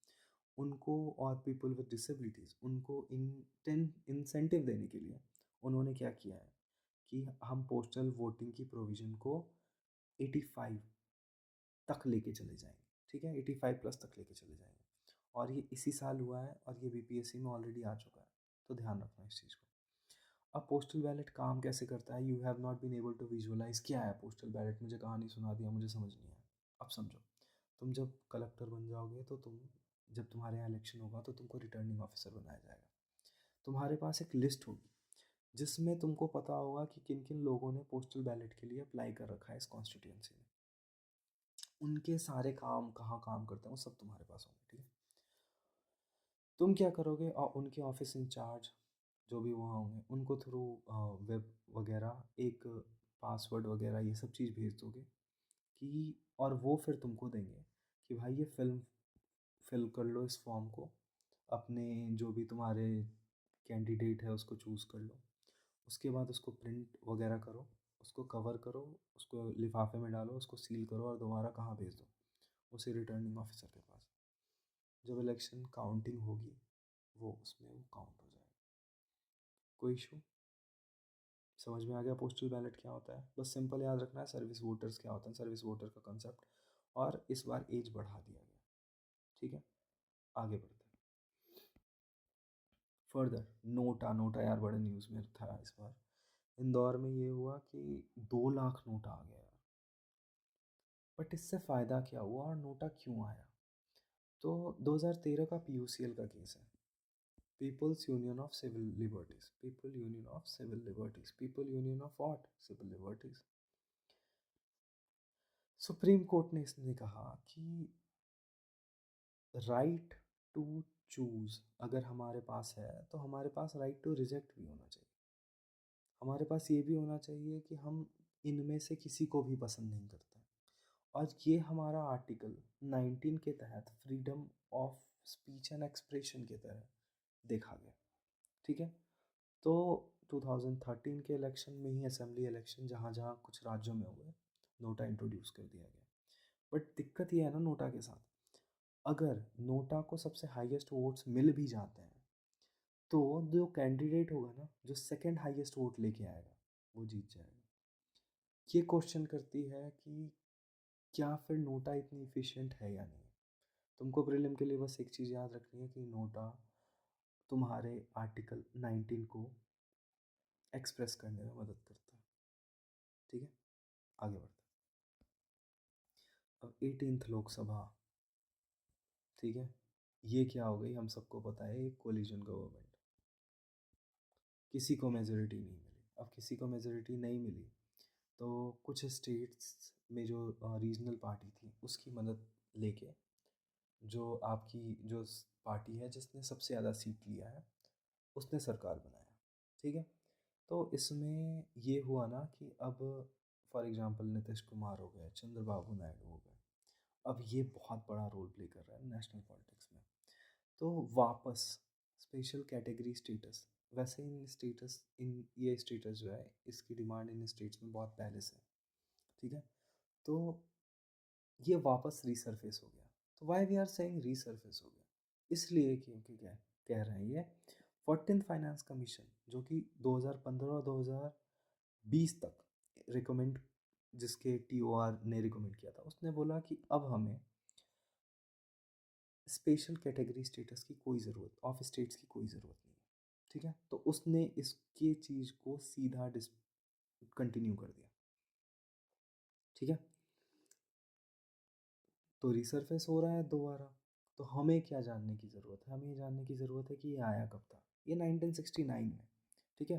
A: उनको, और पीपल विद डिसेबिलिटीज़ उनको इंसेंटिव देने के लिए उन्होंने क्या किया है कि हम पोस्टल वोटिंग की प्रोविज़न को 85 तक लेके चले जाएंगे, ठीक है, 85+ तक लेके चले जाएंगे। और ये इसी साल हुआ है और ये बीपीएससी में ऑलरेडी आ चुका है, तो ध्यान रखना इस चीज़ को। अब पोस्टल बैलेट काम कैसे करता है, you have not been able to visualise क्या है पोस्टल बैलेट, मुझे कहानी सुना दिया, मुझे समझ नहीं आया। अब समझो, तुम जब कलेक्टर बन जाओगे तो जब तुम्हारे यहाँ इलेक्शन होगा तो तुमको रिटर्निंग ऑफिसर बनाया जाएगा। तुम्हारे पास एक लिस्ट होगी जिसमें तुमको पता होगा कि किन किन लोगों ने पोस्टल बैलेट के लिए अप्लाई कर रखा है इस कॉन्स्टिट्यूंसी में, उनके सारे काम कहाँ काम करते हैं वो सब तुम्हारे पास होंगे, ठीक है। तुम क्या करोगे, और उनके ऑफिस इंचार्ज जो भी वहाँ होंगे उनको थ्रू वेब वगैरह एक पासवर्ड वगैरह ये सब चीज़ भेज दोगे कि, और वो फिर तुमको देंगे कि भाई ये फिल कर लो इस फॉर्म को, अपने जो भी तुम्हारे कैंडिडेट है उसको चूज़ कर लो, उसके बाद उसको प्रिंट वगैरह करो, उसको कवर करो, उसको लिफाफे में डालो, उसको सील करो और दोबारा कहाँ भेज दो, उसे रिटर्निंग ऑफिसर के पास। जब इलेक्शन काउंटिंग होगी वो उसमें वो काउंट हो जाएगा। कोई इशू, समझ में आ गया पोस्टल बैलेट क्या होता है। बस सिंपल याद रखना है सर्विस वोटर्स क्या होता है, सर्विस वोटर का कंसेप्ट, और इस बार एज बढ़ा दिया गया, ठीक है। आगे बढ़ते हैं फर्दर। नोटा, नोटा यार बड़े न्यूज़ में था इस बार। इंदौर में ये हुआ कि 2 लाख नोटा आ गया यार, बट इससे फ़ायदा क्या हुआ और नोटा क्यों आया। तो 2013 का पीयूसीएल का केस है, people's union of civil liberties, people union of civil liberties, people union of what, civil liberties. Supreme court ने इसने कहा कि राइट टू चूज अगर हमारे पास है तो हमारे पास राइट टू रिजेक्ट भी होना चाहिए। हमारे पास ये भी होना चाहिए कि हम इनमें से किसी को भी पसंद नहीं करते। और ये हमारा आर्टिकल 19 के तहत freedom of speech and expression के तहत देखा गया। ठीक है। तो 2013 के इलेक्शन में ही, असेंबली इलेक्शन जहाँ जहाँ कुछ राज्यों में हुए, नोटा इंट्रोड्यूस कर दिया गया। बट दिक्कत ये है ना नोटा के साथ, अगर नोटा को सबसे हाईएस्ट वोट्स मिल भी जाते हैं तो जो कैंडिडेट होगा ना, जो सेकंड हाईएस्ट वोट लेके आएगा, वो जीत जाएगा। ये क्वेश्चन करती है कि क्या फिर नोटा इतनी इफ़िशिएंट है या नहीं। तुमको प्रीलिम के लिए बस एक चीज़ याद रखनी है कि नोटा तुम्हारे आर्टिकल 19 को एक्सप्रेस करने में मदद करता है। ठीक है, आगे बढ़ते हैं। अब 18th लोकसभा, ठीक है, ये क्या हो गई, हम सबको पता है, एक कोलिजन गवर्नमेंट। किसी को मेजोरिटी नहीं मिली। अब किसी को मेजोरिटी नहीं मिली तो कुछ स्टेट्स में जो रीजनल पार्टी थी उसकी मदद लेके, जो आपकी जो पार्टी है जिसने सबसे ज़्यादा सीट लिया है, उसने सरकार बनाया। ठीक है। तो इसमें ये हुआ ना कि अब फॉर एग्जांपल नीतीश कुमार हो गए, चंद्रबाबू नायडू हो गए, अब ये बहुत बड़ा रोल प्ले कर रहा है नेशनल पॉलिटिक्स में। तो वापस स्पेशल कैटेगरी स्टेटस, वैसे इन स्टेटस, इन ये स्टेटस जो है इसकी डिमांड इन स्टेट्स में बहुत पहले से है। ठीक है। तो ये वापस रीसरफेस हो गया। तो why we are saying resurface हो गया, इसलिए क्योंकि क्या कह रहे हैं ये 14th फाइनेंस कमीशन, जो कि 2015 और 2020 तक रिकमेंड, जिसके टीओआर ने रिकमेंड किया था, उसने बोला कि अब हमें स्पेशल कैटेगरी स्टेटस की कोई ज़रूरत, ऑफ स्टेट्स की कोई ज़रूरत नहीं है। ठीक है। तो उसने इसके चीज़ को सीधा कंटिन्यू कर दिया। ठीक है। तो रिसरफेस हो रहा है दोबारा। तो हमें क्या जानने की ज़रूरत है, हमें ये जानने की ज़रूरत है कि ये आया कब था। ये 1969 में। ठीक है।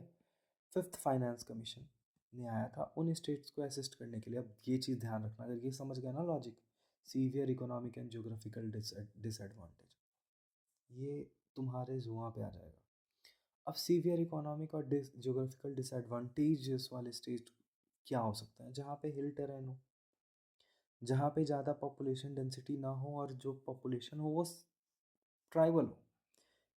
A: फिफ्थ फाइनेंस कमीशन ने आया था उन स्टेट्स को असिस्ट करने के लिए। अब ये चीज़ ध्यान रखना, अगर ये समझ गया ना logic, severe economic and geographical disadvantage, ये तुम्हारे जुआ पे आ जाएगा। अब सीवियर इकोनॉमिक और जोग्राफिकल डिसएडवांटेजेस वाले स्टेट क्या हो सकते हैं, जहाँ पे हिल टेरेन हो, जहाँ पे ज़्यादा पॉपुलेशन डेंसिटी ना हो और जो पॉपुलेशन हो वो ट्राइबल हो,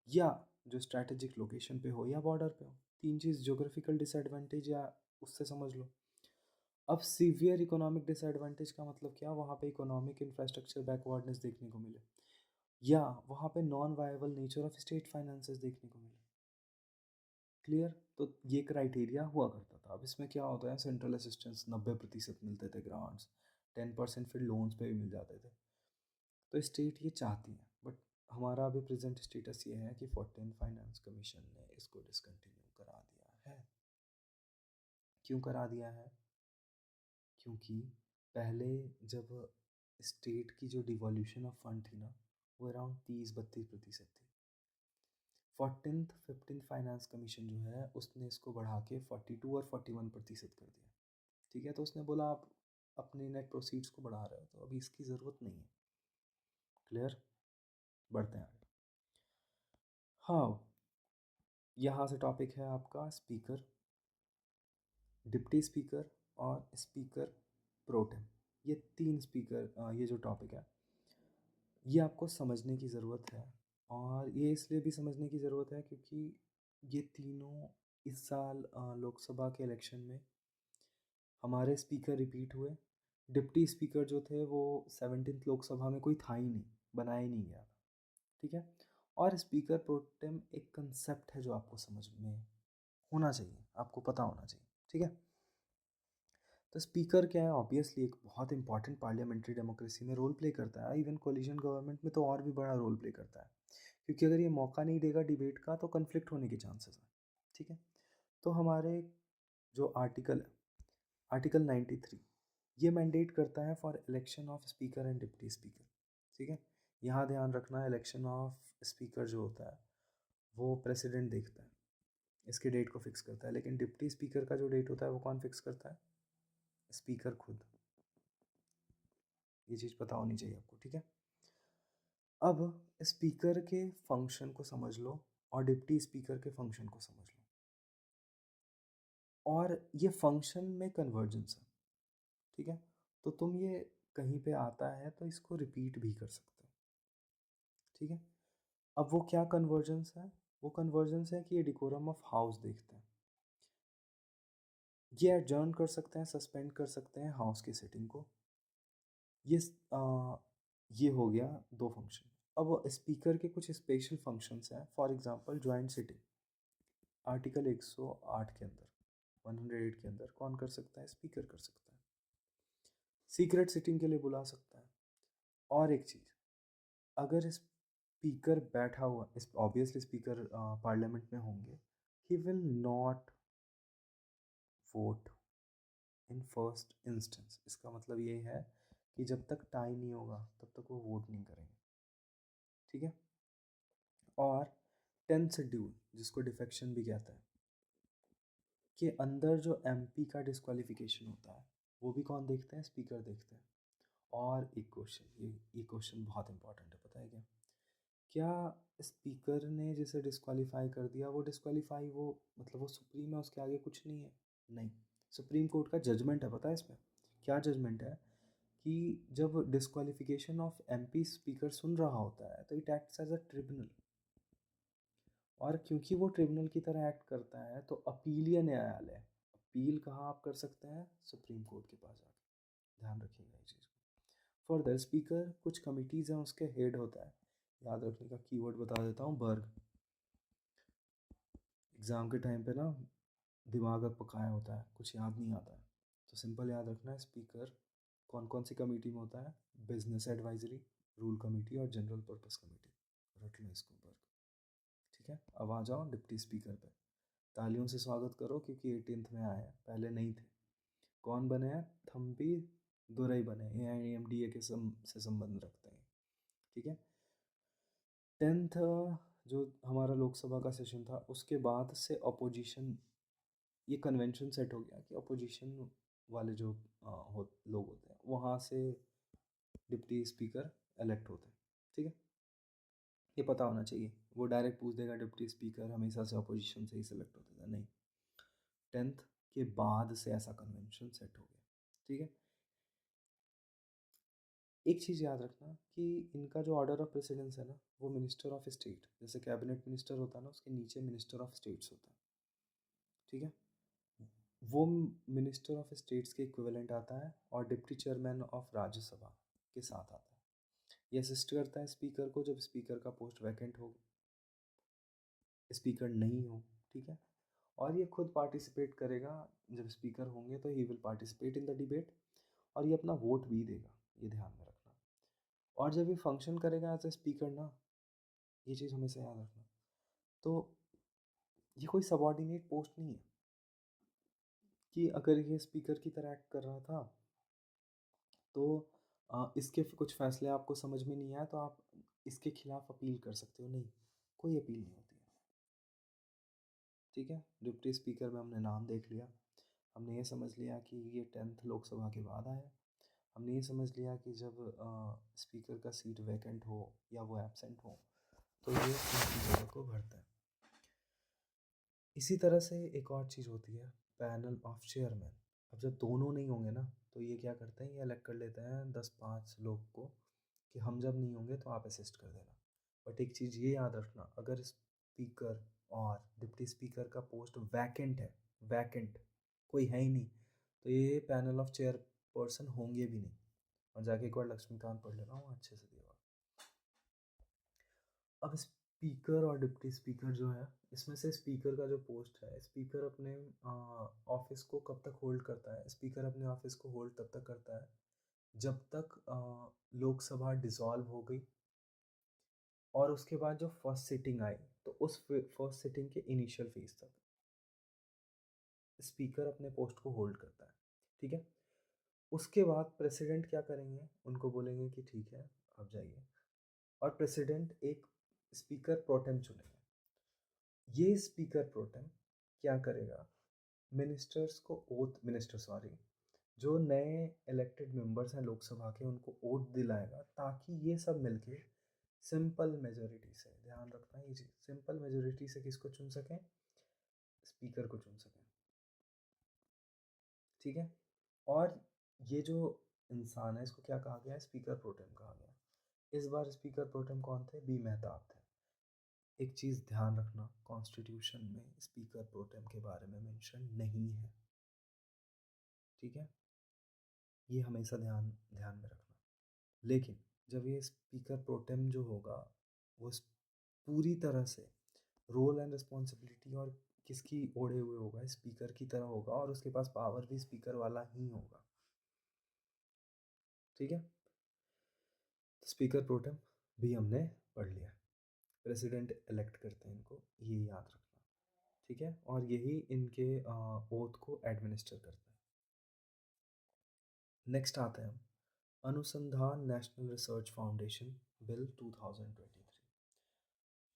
A: या जो स्ट्रैटेजिक लोकेशन पे हो या बॉर्डर पे हो। तीन चीज़ ज्योग्राफिकल डिसएडवांटेज या उससे समझ लो। अब सीवियर इकोनॉमिक डिसएडवांटेज का मतलब क्या, वहाँ पे इकोनॉमिक इंफ्रास्ट्रक्चर बैकवर्डनेस देखने को मिले, या वहाँ पे non viable nature of state finances देखने को मिले। क्लियर। तो ये क्राइटेरिया हुआ करता था। अब इसमें क्या होता है, सेंट्रल असिस्टेंस 90% मिलते थे, ग्रांट्स 10% फिर लोन्स पे भी मिल जाते थे। तो स्टेट ये चाहती हैं, बट हमारा अभी प्रेजेंट स्टेटस ये है कि 14 फाइनेंस कमीशन ने इसको डिसकंटिन्यू करा दिया है। क्यों करा दिया है, क्योंकि पहले जब स्टेट की जो डिवॉल्यूशन ऑफ फंड थी ना, वो अराउंड 30-32% थी। 14th 15th फाइनेंस कमीशन जो है उसने इसको बढ़ा के 42 और 41% कर दिया। ठीक है। तो उसने बोला आप अपने नेट प्रोसीड्स को बढ़ा रहे हो तो अभी इसकी ज़रूरत नहीं है। क्लियर। बढ़ते हैं आगे। हाँ, यहाँ से टॉपिक है आपका स्पीकर, डिप्टी स्पीकर और स्पीकर प्रोटेम। ये तीन स्पीकर, ये जो टॉपिक है ये आपको समझने की ज़रूरत है। और ये इसलिए भी समझने की ज़रूरत है क्योंकि ये तीनों इस साल लोकसभा के इलेक्शन में हमारे स्पीकर रिपीट हुए। डिप्टी स्पीकर जो थे वो 17th लोकसभा में कोई था ही नहीं, बनाया ही नहीं गया था। ठीक है। और स्पीकर प्रोटेम एक कंसेप्ट है जो आपको समझ में होना चाहिए, आपको पता होना चाहिए। ठीक है। तो स्पीकर क्या है, ऑब्वियसली एक बहुत इंपॉर्टेंट पार्लियामेंट्री डेमोक्रेसी में रोल प्ले करता है। इवन कोलिशन गवर्नमेंट में तो और भी बड़ा रोल प्ले करता है, क्योंकि अगर ये मौका नहीं देगा डिबेट का तो कन्फ्लिक्ट होने के चांसेस हैं। ठीक है। तो हमारे जो आर्टिकल है, आर्टिकल 93, ये मैंडेट करता है for election of speaker and deputy speaker. ठीक है। यहाँ ध्यान रखना, इलेक्शन ऑफ स्पीकर जो होता है वो प्रेसिडेंट देखता है, इसके डेट को फिक्स करता है, लेकिन डिप्टी स्पीकर का जो डेट होता है वो कौन फिक्स करता है? स्पीकर खुद। ये चीज़ पता होनी चाहिए आपको, ठीक है? अब स्पीकर के फंक्शन को समझ लो और डिप्टी स्पीकर के फंक्शन को समझ लो, और ये फंक्शन में कन्वर्जेंस है, ठीक है? तो तुम ये कहीं पे आता है तो इसको रिपीट भी कर सकते हो, ठीक है? अब वो क्या कन्वर्जेंस है? वो कन्वर्जेंस है कि ये डिकोरम ऑफ हाउस देखते हैं, ये एडजर्न कर सकते हैं, सस्पेंड कर सकते हैं हाउस की सिटिंग को। ये ये हो गया दो फंक्शन। अब स्पीकर के कुछ स्पेशल फंक्शंस हैं, for example joint sitting, article 108 के अंदर, 108 के अंदर कौन कर सकता है? स्पीकर कर सकता है। सीक्रेट सिटिंग के लिए बुला सकता है। और एक चीज़, अगर स्पीकर बैठा हुआ, इस ऑब्वियसली स्पीकर पार्लियामेंट में होंगे, he will not vote in first instance. इसका मतलब ये है कि जब तक टाइम नहीं होगा तब तक वो वोट नहीं करेंगे, ठीक है? और 10th शेड्यूल, जिसको डिफेक्शन भी कहता है, के अंदर जो एमपी का डिस्क्वालिफिकेशन होता है वो भी कौन देखते हैं? स्पीकर देखते हैं। और एक क्वेश्चन, ये क्वेश्चन बहुत इंपॉर्टेंट है, पता है क्या? क्या स्पीकर ने जिसे डिस्क्वालीफाई कर दिया, वो डिस्क्वालीफाई, वो मतलब वो सुप्रीम है, उसके आगे कुछ नहीं है? नहीं, सुप्रीम कोर्ट का जजमेंट है, पता है इसमें क्या जजमेंट है? कि जब डिस्क्वालिफिकेशन ऑफ एमपी स्पीकर सुन रहा होता है तो it acts as a tribunal, और क्योंकि वो ट्रिब्यूनल की तरह एक्ट करता है तो अपीलीय न्यायालय, अपील कहाँ आप कर सकते हैं? सुप्रीम कोर्ट के पास जाके। ध्यान रखिएगा ये चीज़ को। फर्दर स्पीकर कुछ कमिटीज़ हैं उसके हेड होता है, याद रखने का कीवर्ड बता देता हूँ, बर्ग। एग्ज़ाम के टाइम पे ना दिमाग अब पकाया होता है, कुछ याद नहीं आता है, तो सिंपल याद रखना है स्पीकर कौन कौन सी कमेटी में होता है? बिजनेस एडवाइजरी, रूल कमेटी और जनरल पर्पस कमेटी। रट लो इसको, बर्ग, ठीक है? अब आ जाओ डिप्टी स्पीकर पे। तालियों से स्वागत करो क्योंकि 18th में आए हैं, पहले नहीं थे। कौन बने हैं? थम्पी दुरई बने, AIMDA के से संबंध रखते हैं, ठीक है? 10th जो हमारा लोकसभा का सेशन था उसके बाद से अपोजिशन, ये कन्वेंशन सेट हो गया कि अपोजिशन वाले जो लोग होते हैं वहाँ से डिप्टी स्पीकर इलेक्ट होते हैं, ठीक है? ये पता होना चाहिए। वो डायरेक्ट पूछ देगा डिप्टी स्पीकर हमेशा से अपोजिशन से ही सिलेक्ट होते थे, नहीं, 10th के बाद से ऐसा कन्वेंशन सेट हो गया, ठीक है? एक चीज़ याद रखना कि इनका जो ऑर्डर ऑफ प्रेसिडेंस है ना, वो मिनिस्टर ऑफ स्टेट, जैसे कैबिनेट मिनिस्टर होता है ना, उसके नीचे मिनिस्टर ऑफ स्टेट्स होता है, ठीक है? वो मिनिस्टर ऑफ स्टेट्स के इक्विवेलेंट आता है और डिप्टी चेयरमैन ऑफ राज्यसभा के साथ आता है। ये असिस्ट करता है स्पीकर को जब स्पीकर का पोस्ट वैकेंट हो, स्पीकर नहीं हो, ठीक है? और ये खुद पार्टिसिपेट करेगा, जब स्पीकर होंगे तो he will participate in the debate, और ये अपना वोट भी देगा, ये ध्यान में रखना। और जब ये फंक्शन करेगा एज ए स्पीकर ना, ये चीज़ हमेशा याद रखना, तो ये कोई सबॉर्डिनेट पोस्ट नहीं है कि अगर ये स्पीकर की तरह एक्ट कर रहा था तो इसके कुछ फैसले आपको समझ में नहीं आए तो आप इसके खिलाफ अपील कर सकते हो, नहीं, कोई अपील नहीं होती है, ठीक है? डिप्टी स्पीकर में हमने नाम देख लिया, हमने ये समझ लिया कि ये 10th लोकसभा के बाद आया, हमने ये समझ लिया कि जब स्पीकर का सीट वैकेंट हो या वो एब्सेंट हो तो ये उनकी जगह को भरता है। इसी तरह से एक और चीज़ होती है, पैनल ऑफ चेयरमैन। अब जब दोनों नहीं होंगे ना तो ये क्या करते हैं, ये इलेक्ट कर लेते हैं 10-5 लोग को कि हम जब नहीं होंगे तो आप असिस्ट कर देना। बट एक चीज़ ये याद रखना, अगर स्पीकर और डिप्टी स्पीकर का पोस्ट वैकेंट है, वैकेंट, कोई है ही नहीं, तो ये पैनल ऑफ चेयर पर्सन होंगे भी नहीं। और जाके एक बार लक्ष्मीकांत पढ़ लेना, वो अच्छे से दिया हुआ। अब स्पीकर और डिप्टी स्पीकर जो है, इसमें से स्पीकर का जो पोस्ट है, स्पीकर अपने ऑफिस को कब तक होल्ड करता है? स्पीकर अपने ऑफिस को होल्ड तब तक करता है जब तक लोकसभा डिसॉल्व हो गई और उसके बाद जो फर्स्ट सिटिंग आई, तो उस फर्स्ट सिटिंग के इनिशियल फेज तक स्पीकर अपने पोस्ट को होल्ड करता है, ठीक है? उसके बाद प्रेसिडेंट क्या करेंगे, उनको बोलेंगे कि ठीक है आप जाइए, और प्रेसिडेंट एक स्पीकर प्रोटेम चुनेगा। ये स्पीकर प्रोटेम क्या करेगा, मिनिस्टर सॉरी, जो नए इलेक्टेड मेंबर्स हैं लोकसभा के उनको वोट दिलाएगा, ताकि ये सब मिलके सिंपल मेजोरिटी से, ध्यान रखना ये चीज़, सिंपल मेजोरिटी से किसको चुन सकें, स्पीकर को चुन सकें। ठीक है। और ये जो इंसान है इसको क्या कहा गया है, स्पीकर प्रोटेम कहा गया। इस बार स्पीकर प्रोटेम कौन थे, बी मेहताब थे। एक चीज़ ध्यान रखना, कॉन्स्टिट्यूशन में स्पीकर प्रोटेम के बारे में मेंशन नहीं है। ठीक है, ये हमेशा ध्यान ध्यान में रखना। लेकिन जब ये स्पीकर प्रोटेम जो होगा वो पूरी तरह से रोल एंड रिस्पॉन्सिबिलिटी और किसकी ओढ़े हुए होगा, स्पीकर की तरह होगा, और उसके पास पावर भी स्पीकर वाला ही होगा। ठीक है, स्पीकर प्रोटेम भी हमने पढ़ लिया। प्रेसिडेंट इलेक्ट करते हैं इनको, ये याद रखना। ठीक है, और यही इनके ओथ को एडमिनिस्टर करता है। नेक्स्ट आते हैं हम, अनुसंधान नेशनल रिसर्च फाउंडेशन बिल 2023।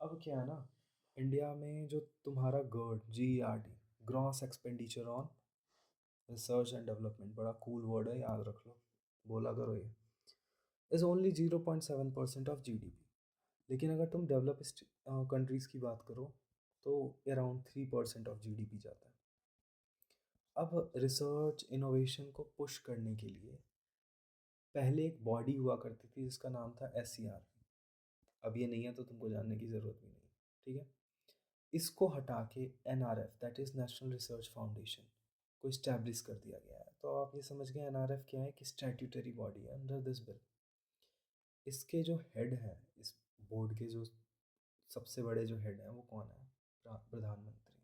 A: अब क्या है ना, इंडिया में जो तुम्हारा GERD, GERD, gross expenditure on research and development, बड़ा कूल वर्ड है, याद रख लो, बोला करो ये, इज़ ओनली 0.7% ऑफ GDP। लेकिन अगर तुम डेवलप कंट्रीज़ की बात करो तो अराउंड 3% ऑफ GDP जाता है। अब रिसर्च इनोवेशन को पुश करने के लिए पहले एक बॉडी हुआ करती थी जिसका नाम था SCR। अब ये नहीं है तो तुमको जानने की ज़रूरत भी नहीं। ठीक है, इसको हटा के NRF, that is national research foundation, को इस्टेब्लिश कर दिया गया है। तो आप ये समझ गए NRF क्या है, कि स्टैट्यूटरी बॉडी है अंडर दिस बिल। इसके जो हेड हैं, इस बोर्ड के जो सबसे बड़े जो हेड हैं वो कौन है, प्रधानमंत्री।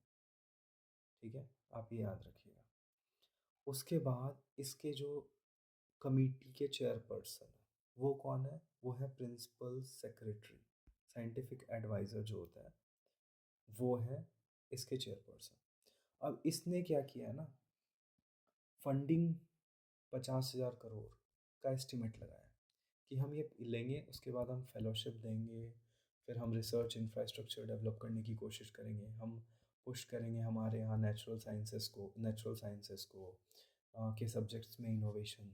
A: ठीक है, आप ये याद रखिएगा। उसके बाद इसके जो कमिटी के चेयरपर्सन है वो कौन है, वो है प्रिंसिपल सेक्रेटरी, साइंटिफिक एडवाइज़र जो होता है वो है इसके चेयरपर्सन। अब इसने क्या किया है ना, फंडिंग 50,000 करोड़ का एस्टिमेट लगाया कि हम ये लेंगे, उसके बाद हम फेलोशिप देंगे, फिर हम रिसर्च इंफ्रास्ट्रक्चर डेवलप करने की कोशिश करेंगे, हम पुश करेंगे हमारे यहाँ नेचुरल साइंसेस को के सब्जेक्ट्स में इनोवेशन,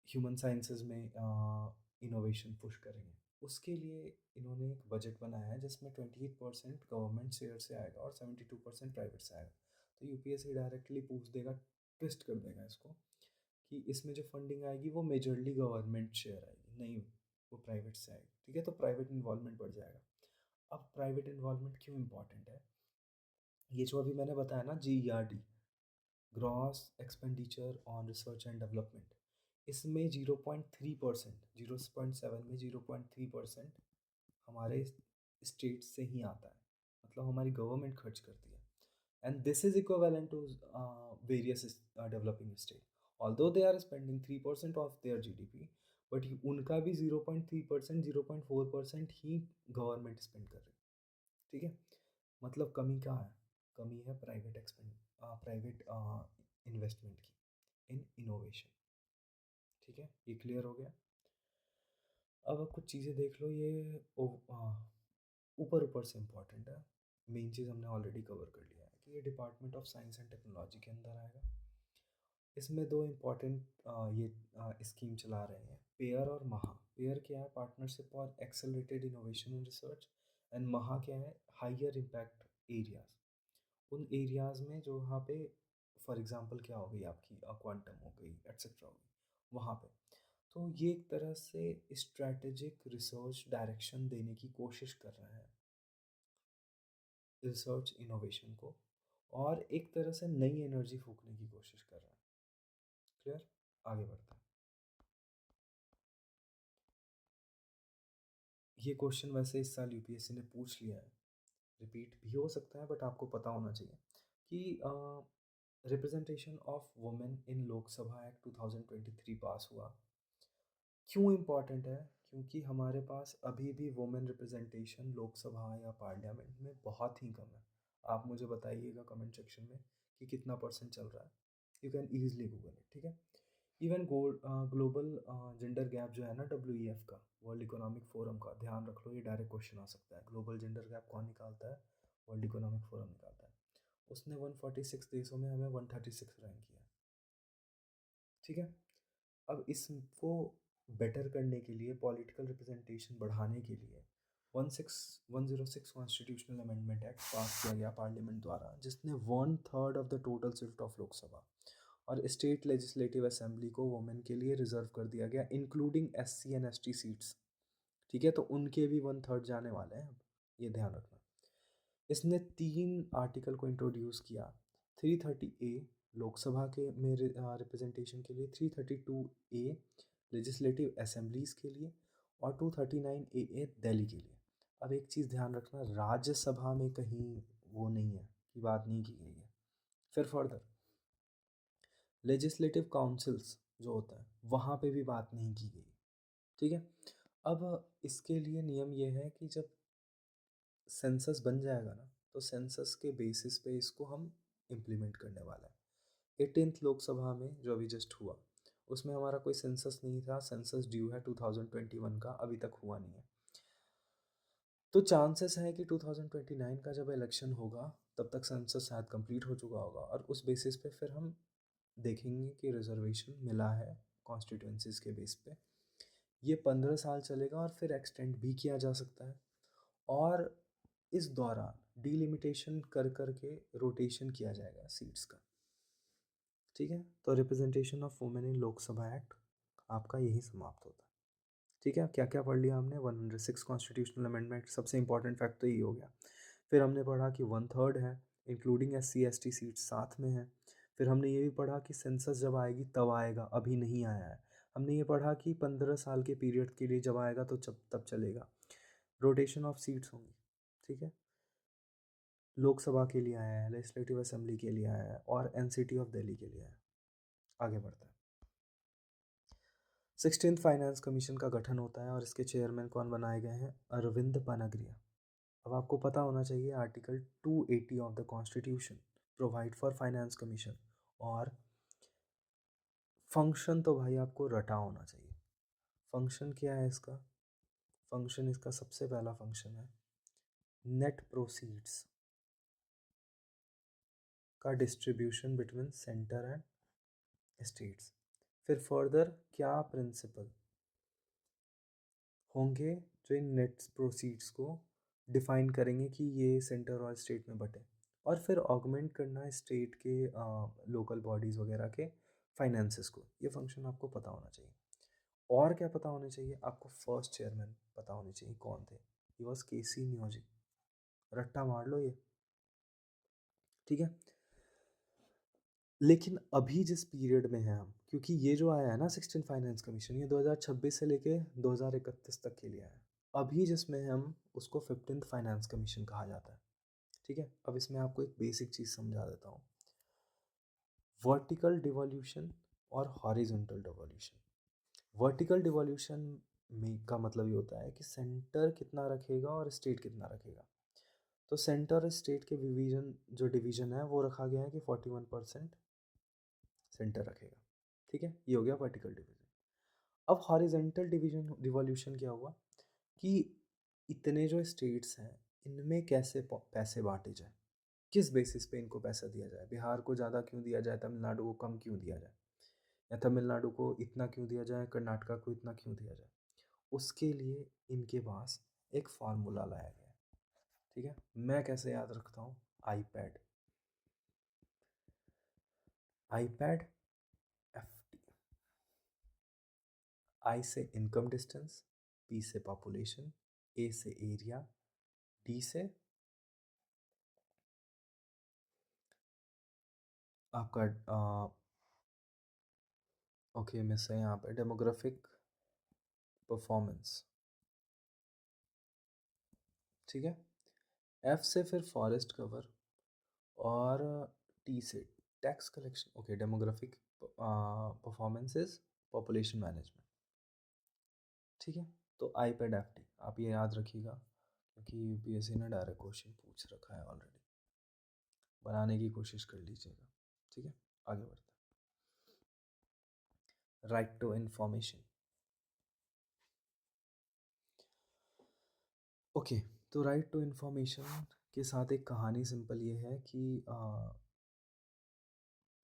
A: ह्यूमन साइंसेस में इनोवेशन पुश करेंगे। उसके लिए इन्होंने एक बजट बनाया है जिसमें 28% गवर्नमेंट शेयर से आएगा और 72% प्राइवेट से आएगा। तो UPSC डायरेक्टली पूछ देगा, ट्विस्ट कर देगा इसको, कि इसमें जो फंडिंग आएगी वो मेजरली गवर्नमेंट शेयर आएगी, नहीं वो प्राइवेट से आएगी। ठीक है, तो प्राइवेट इन्वॉल्वमेंट बढ़ जाएगा। अब प्राइवेट इन्वॉल्वमेंट क्यों इंपॉर्टेंट है, ये जो अभी मैंने बताया ना, GERD, gross expenditure on research and development, इसमें 0.3%, 0.7 में 0.3% हमारे स्टेट से ही आता है, मतलब हमारी गवर्नमेंट खर्च करती है। And this is equivalent to various developing state, although they are spending 3% of their GDP, but उनका भी 0.3%, 0.4% ही गवर्नमेंट स्पेंड कर रही है। ठीक है, मतलब कमी कहाँ है, कमी है प्राइवेट इन्वेस्टमेंट की इन इनोवेशन। ठीक है, ये क्लियर हो गया। अब आप कुछ चीज़ें देख लो, ये ऊपर ऊपर से इम्पॉर्टेंट है, मेन चीज़ हमने ऑलरेडी कवर कर लिया है कि ये department of science and technology के अंदर आएगा। इसमें दो इम्पॉर्टेंट ये स्कीम चला रहे हैं, पेयर और महा। पेयर क्या है, partnership for accelerated innovation in research, and महा क्या है, हाइयर इम्पैक्ट एरियाज। उन एरियाज़ में जो वहाँ पे, फॉर एग्जांपल क्या हो गई आपकी, क्वांटम हो गई, एट्सेट्रा हो गई, वहाँ पे। तो ये एक तरह से स्ट्रैटेजिक रिसर्च डायरेक्शन देने की कोशिश कर रहा है रिसर्च इनोवेशन को, और एक तरह से नई एनर्जी फूकने की कोशिश कर रहा है। क्लियर, आगे बढ़ते हैं। ये क्वेश्चन वैसे इस साल UPSC ने पूछ लिया है, रिपीट भी हो सकता है, बट आपको पता होना चाहिए कि representation of women in Lok Sabha act 2023 पास हुआ। क्यों इम्पॉर्टेंट है, क्योंकि हमारे पास अभी भी वुमेन रिप्रेजेंटेशन लोकसभा या पार्लियामेंट में बहुत ही कम है। आप मुझे बताइएगा कमेंट सेक्शन में कि कितना % चल रहा है, you can easily Google it. ठीक है, इवन ग्लोबल जेंडर गैप जो है ना, WEF का, वर्ल्ड इकोनॉमिक फोरम का, ध्यान रख लो, ये डायरेक्ट क्वेश्चन आ सकता है। ग्लोबल जेंडर गैप कौन निकालता है? वर्ल्ड इकोनॉमिक फोरम निकालता है। उसने 146 देशों में हमें 136 रैंक किया। ठीक है। अब इसको बेटर करने के लिए, पॉलिटिकल रिप्रेजेंटेशन बढ़ाने के लिए 106 कॉन्स्टिट्यूशनल अमेंडमेंट एक्ट पास किया गया पार्लियामेंट द्वारा, जिसने 1/3 of the total seat of Lok Sabha और स्टेट लेजिस्लेटिव असेंबली को वुमेन के लिए रिजर्व कर दिया गया, including SC and ST seats. ठीक है, तो उनके भी 1/3 जाने वाले हैं अब, ये ध्यान रखना। इसने 3 आर्टिकल को इंट्रोड्यूस किया। 330A लोकसभा के में रिप्रेजेंटेशन के लिए, 332A लेजिस्लेटिव असेंबलीज के लिए, और 239AA दिल्ली के लिए। अब एक चीज़ ध्यान रखना, राज्यसभा में कहीं वो नहीं है, की बात नहीं की गई है। फिर फर्दर लेजिस्लेटिव काउंसिल्स जो होता है, वहाँ पे भी बात नहीं की गई। ठीक है। अब इसके लिए नियम ये है कि जब सेंसस बन जाएगा ना, तो सेंसस के बेसिस पे इसको हम इम्प्लीमेंट करने वाला है। 18th लोकसभा में जो अभी जस्ट हुआ, उसमें हमारा कोई सेंसस नहीं था। सेंसस ड्यू है 2021 का, अभी तक हुआ नहीं है। तो चांसेस हैं कि 2029 का जब इलेक्शन होगा, तब तक सेंसस शायद कंप्लीट हो चुका होगा, और उस बेसिस पे फिर हम देखेंगे कि रिजर्वेशन मिला है कॉन्स्टिट्यूंसीज के बेस पे। ये 15 साल चलेगा और फिर एक्सटेंड भी किया जा सकता है। और इस दौरान डिलिमिटेशन कर कर के रोटेशन किया जाएगा सीट्स का। ठीक है, तो representation of women in Lok Sabha act आपका यही समाप्त होता है। ठीक है, क्या क्या पढ़ लिया हमने? 106 कॉन्स्टिट्यूशनल अमेंडमेंट, सबसे इंपॉर्टेंट फैक्ट तो यही हो गया। फिर हमने पढ़ा कि 1/3 है, इंक्लूडिंग SC ST सीट साथ में है। फिर हमने ये भी पढ़ा कि सेंसस जब आएगी तब आएगा, अभी नहीं आया है। हमने ये पढ़ा कि 15 साल के पीरियड के लिए जब आएगा तो तब चलेगा, रोटेशन ऑफ सीट्स होंगी। ठीक है, लोकसभा के लिए आया है, लेजिस्लेटिव असेंबली के लिए आया है, और NCT ऑफ दिल्ली के लिए आया है। आगे बढ़ता है। 16th फाइनेंस कमीशन का गठन होता है, और इसके चेयरमैन कौन बनाए गए हैं? अरविंद पानाग्रिया। अब आपको पता होना चाहिए, article 280 of the constitution provide for finance commission, और फंक्शन तो भाई आपको रटा होना चाहिए। फंक्शन क्या है इसका? फंक्शन इसका सबसे पहला फंक्शन है नेट प्रोसीड्स का distribution between centre and states. फिर फर्दर क्या प्रिंसिपल होंगे जो इन नेट प्रोसीड्स को डिफाइन करेंगे कि ये सेंटर और स्टेट में बटे, और फिर ऑगमेंट करना है स्टेट के लोकल बॉडीज़ वगैरह के फाइनेंसेस को। ये फंक्शन आपको पता होना चाहिए। और क्या पता होने चाहिए आपको? फर्स्ट चेयरमैन पता होने चाहिए कौन थे। He was KC न्योजी। रट्टा मार लो ये। ठीक है। लेकिन अभी जिस पीरियड में है हम, क्योंकि ये जो आया है ना 16 फाइनेंस कमीशन, ये 2026 से लेके 2031 तक के लिए आया है। अभी जिसमें हम उसको 15th फाइनेंस कमीशन कहा जाता है। ठीक है, अब इसमें आपको एक बेसिक चीज़ समझा देता हूँ। वर्टिकल डिवोल्यूशन और हॉरिजॉन्टल डिवोल्यूशन। वर्टिकल डिवोल्यूशन में का मतलब ये होता है कि सेंटर कितना रखेगा और स्टेट कितना रखेगा। तो सेंटर और स्टेट के डिवीजन है वो रखा गया है कि 41% सेंटर रखेगा। ठीक है, ये हो गया वर्टिकल डिवीजन। अब हॉरिजेंटल डिवीजन डिवोल्यूशन क्या हुआ कि इतने जो स्टेट्स हैं, इनमें कैसे पैसे बांटे जाए, किस बेसिस पे इनको पैसा दिया जाए। बिहार को ज़्यादा क्यों दिया जाए, तमिलनाडु को कम क्यों दिया जाए, या तमिलनाडु को इतना क्यों दिया जाए, कर्नाटका को इतना क्यों दिया जाए। उसके लिए इनके पास एक फार्मूला लाया गया है। ठीक है, मैं कैसे याद रखता हूँ? आईपैड। IPad FT। आई से इनकम डिस्टेंस, P से पॉपुलेशन, A से एरिया, D से आपका ओके मिस है यहाँ पे डेमोग्राफिक परफॉर्मेंस। ठीक है, F से फिर फॉरेस्ट कवर, और T से tax collection. Okay, demographic performances, population management. ठीक है, तो IPAD-FT आप ये याद रखिएगा, क्योंकि UPSC ने डायरेक्ट क्वेश्चन पूछ रखा है ऑलरेडी। बनाने की कोशिश कर लीजिएगा। ठीक है, आगे बढ़ते हैं। Right to information. ओके, तो राइट टू इन्फॉर्मेशन के साथ एक कहानी सिंपल ये है कि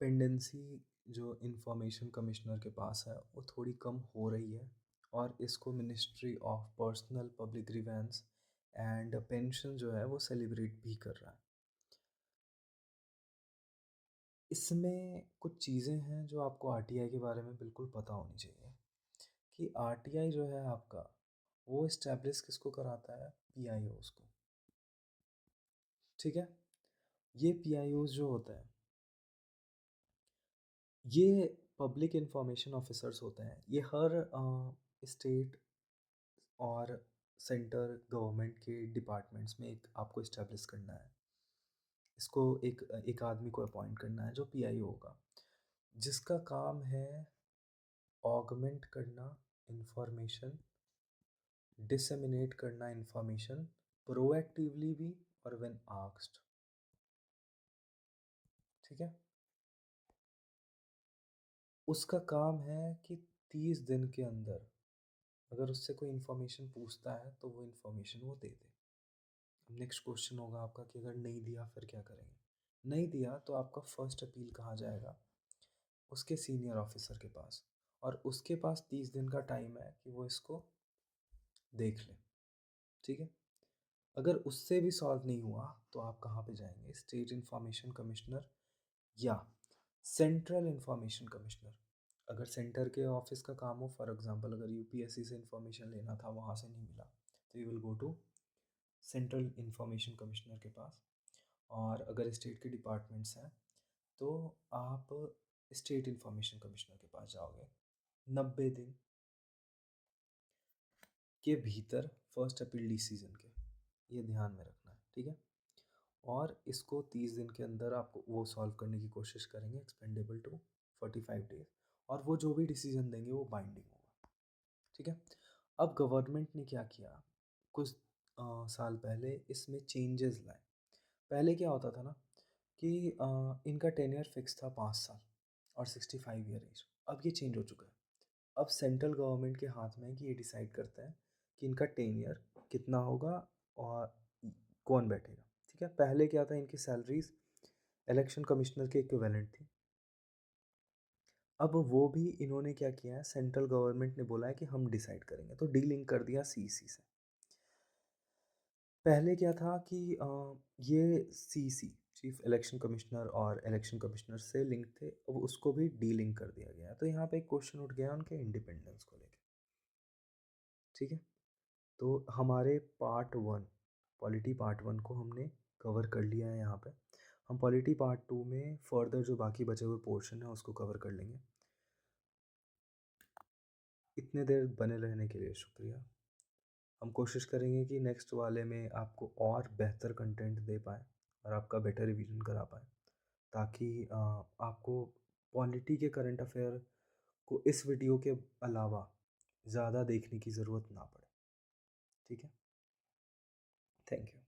A: पेंडेंसी जो इंफॉर्मेशन कमिश्नर के पास है वो थोड़ी कम हो रही है, और इसको ministry of personnel public grievance and pension जो है वो सेलिब्रेट भी कर रहा है। इसमें कुछ चीज़ें हैं जो आपको आरटीआई के बारे में बिल्कुल पता होनी चाहिए कि आरटीआई जो है आपका, वो इस्टेब्लिश किसको कराता है? पीआईओज़ को। ठीक है? ये पीआईओज़ जो होता है, ये पब्लिक इंफॉर्मेशन ऑफिसर्स होते हैं। ये हर स्टेट और सेंटर गवर्नमेंट के डिपार्टमेंट्स में एक आपको इस्टेब्लिश करना है। इसको एक एक आदमी को अपॉइंट करना है जो पीआईओ होगा, जिसका काम है ऑगमेंट करना इंफॉर्मेशन, डिसेमिनेट करना इंफॉर्मेशन, प्रोएक्टिवली भी और व्हेन आस्क्ड। ठीक है? उसका काम है कि 30 दिन के अंदर अगर उससे कोई इन्फॉर्मेशन पूछता है तो वो इन्फॉर्मेशन वो दे दे। अब नेक्स्ट क्वेश्चन होगा आपका कि अगर नहीं दिया फिर क्या करेंगे? नहीं दिया तो आपका फर्स्ट अपील कहाँ जाएगा? उसके सीनियर ऑफिसर के पास, और उसके पास 30 दिन का टाइम है कि वो इसको देख ले। ठीक है? अगर उससे भी सॉल्व नहीं हुआ तो आप कहाँ पे जाएंगे? स्टेट इंफॉर्मेशन कमिश्नर या सेंट्रल इंफॉर्मेशन कमिश्नर। अगर सेंटर के ऑफिस का काम हो, फॉर एग्जांपल अगर यूपीएससी से इंफॉर्मेशन लेना था, वहाँ से नहीं मिला, तो you will go to central information commissioner के पास। और अगर स्टेट के डिपार्टमेंट्स हैं तो आप स्टेट इंफॉर्मेशन कमिश्नर के पास जाओगे 90 दिन के भीतर, फर्स्ट अपील डिसीजन के। ये ध्यान में रखना है। ठीक है? और इसको 30 दिन के अंदर आपको वो सॉल्व करने की कोशिश करेंगे, एक्सपेंडेबल टू 45 डेज। और वो जो भी डिसीजन देंगे वो बाइंडिंग होगा। ठीक है? अब गवर्नमेंट ने क्या किया, कुछ साल पहले इसमें चेंजेस लाए। पहले क्या होता था ना कि इनका टेन्योर फिक्स था 5 साल और 65 ईयर एज। अब ये चेंज हो चुका है। अब सेंट्रल गवर्नमेंट के हाथ में है कि ये डिसाइड करता है कि इनका टेन्योर कितना होगा और कौन बैठेगा। ठीक है? पहले क्या था, इनकी सैलरीज इलेक्शन कमिश्नर के इक्विवेलेंट थी। अब वो भी इन्होंने क्या किया है, सेंट्रल गवर्नमेंट ने बोला है कि हम डिसाइड करेंगे, तो डीलिंक कर दिया सीसी से। पहले क्या था कि ये सीसी चीफ इलेक्शन कमिश्नर और इलेक्शन कमिश्नर से लिंक थे, अब उसको भी डीलिंक कर दिया गया। तो यहाँ पे एक क्वेश्चन उठ गया उनके इंडिपेंडेंस को लेकर। ठीक है? तो हमारे पार्ट 1, पॉलिटी पार्ट 1 को हमने कवर कर लिया है यहाँ पे। हम पॉलिटी पार्ट 2 में फर्दर जो बाकी बचे हुए पोर्शन है उसको कवर कर लेंगे। इतने देर बने रहने के लिए शुक्रिया। हम कोशिश करेंगे कि नेक्स्ट वाले में आपको और बेहतर कंटेंट दे पाएँ और आपका बेटर रिवीजन करा पाएँ, ताकि आपको पॉलिटी के करंट अफेयर को इस वीडियो के अलावा ज़्यादा देखने की ज़रूरत ना पड़े। ठीक है? Thank you.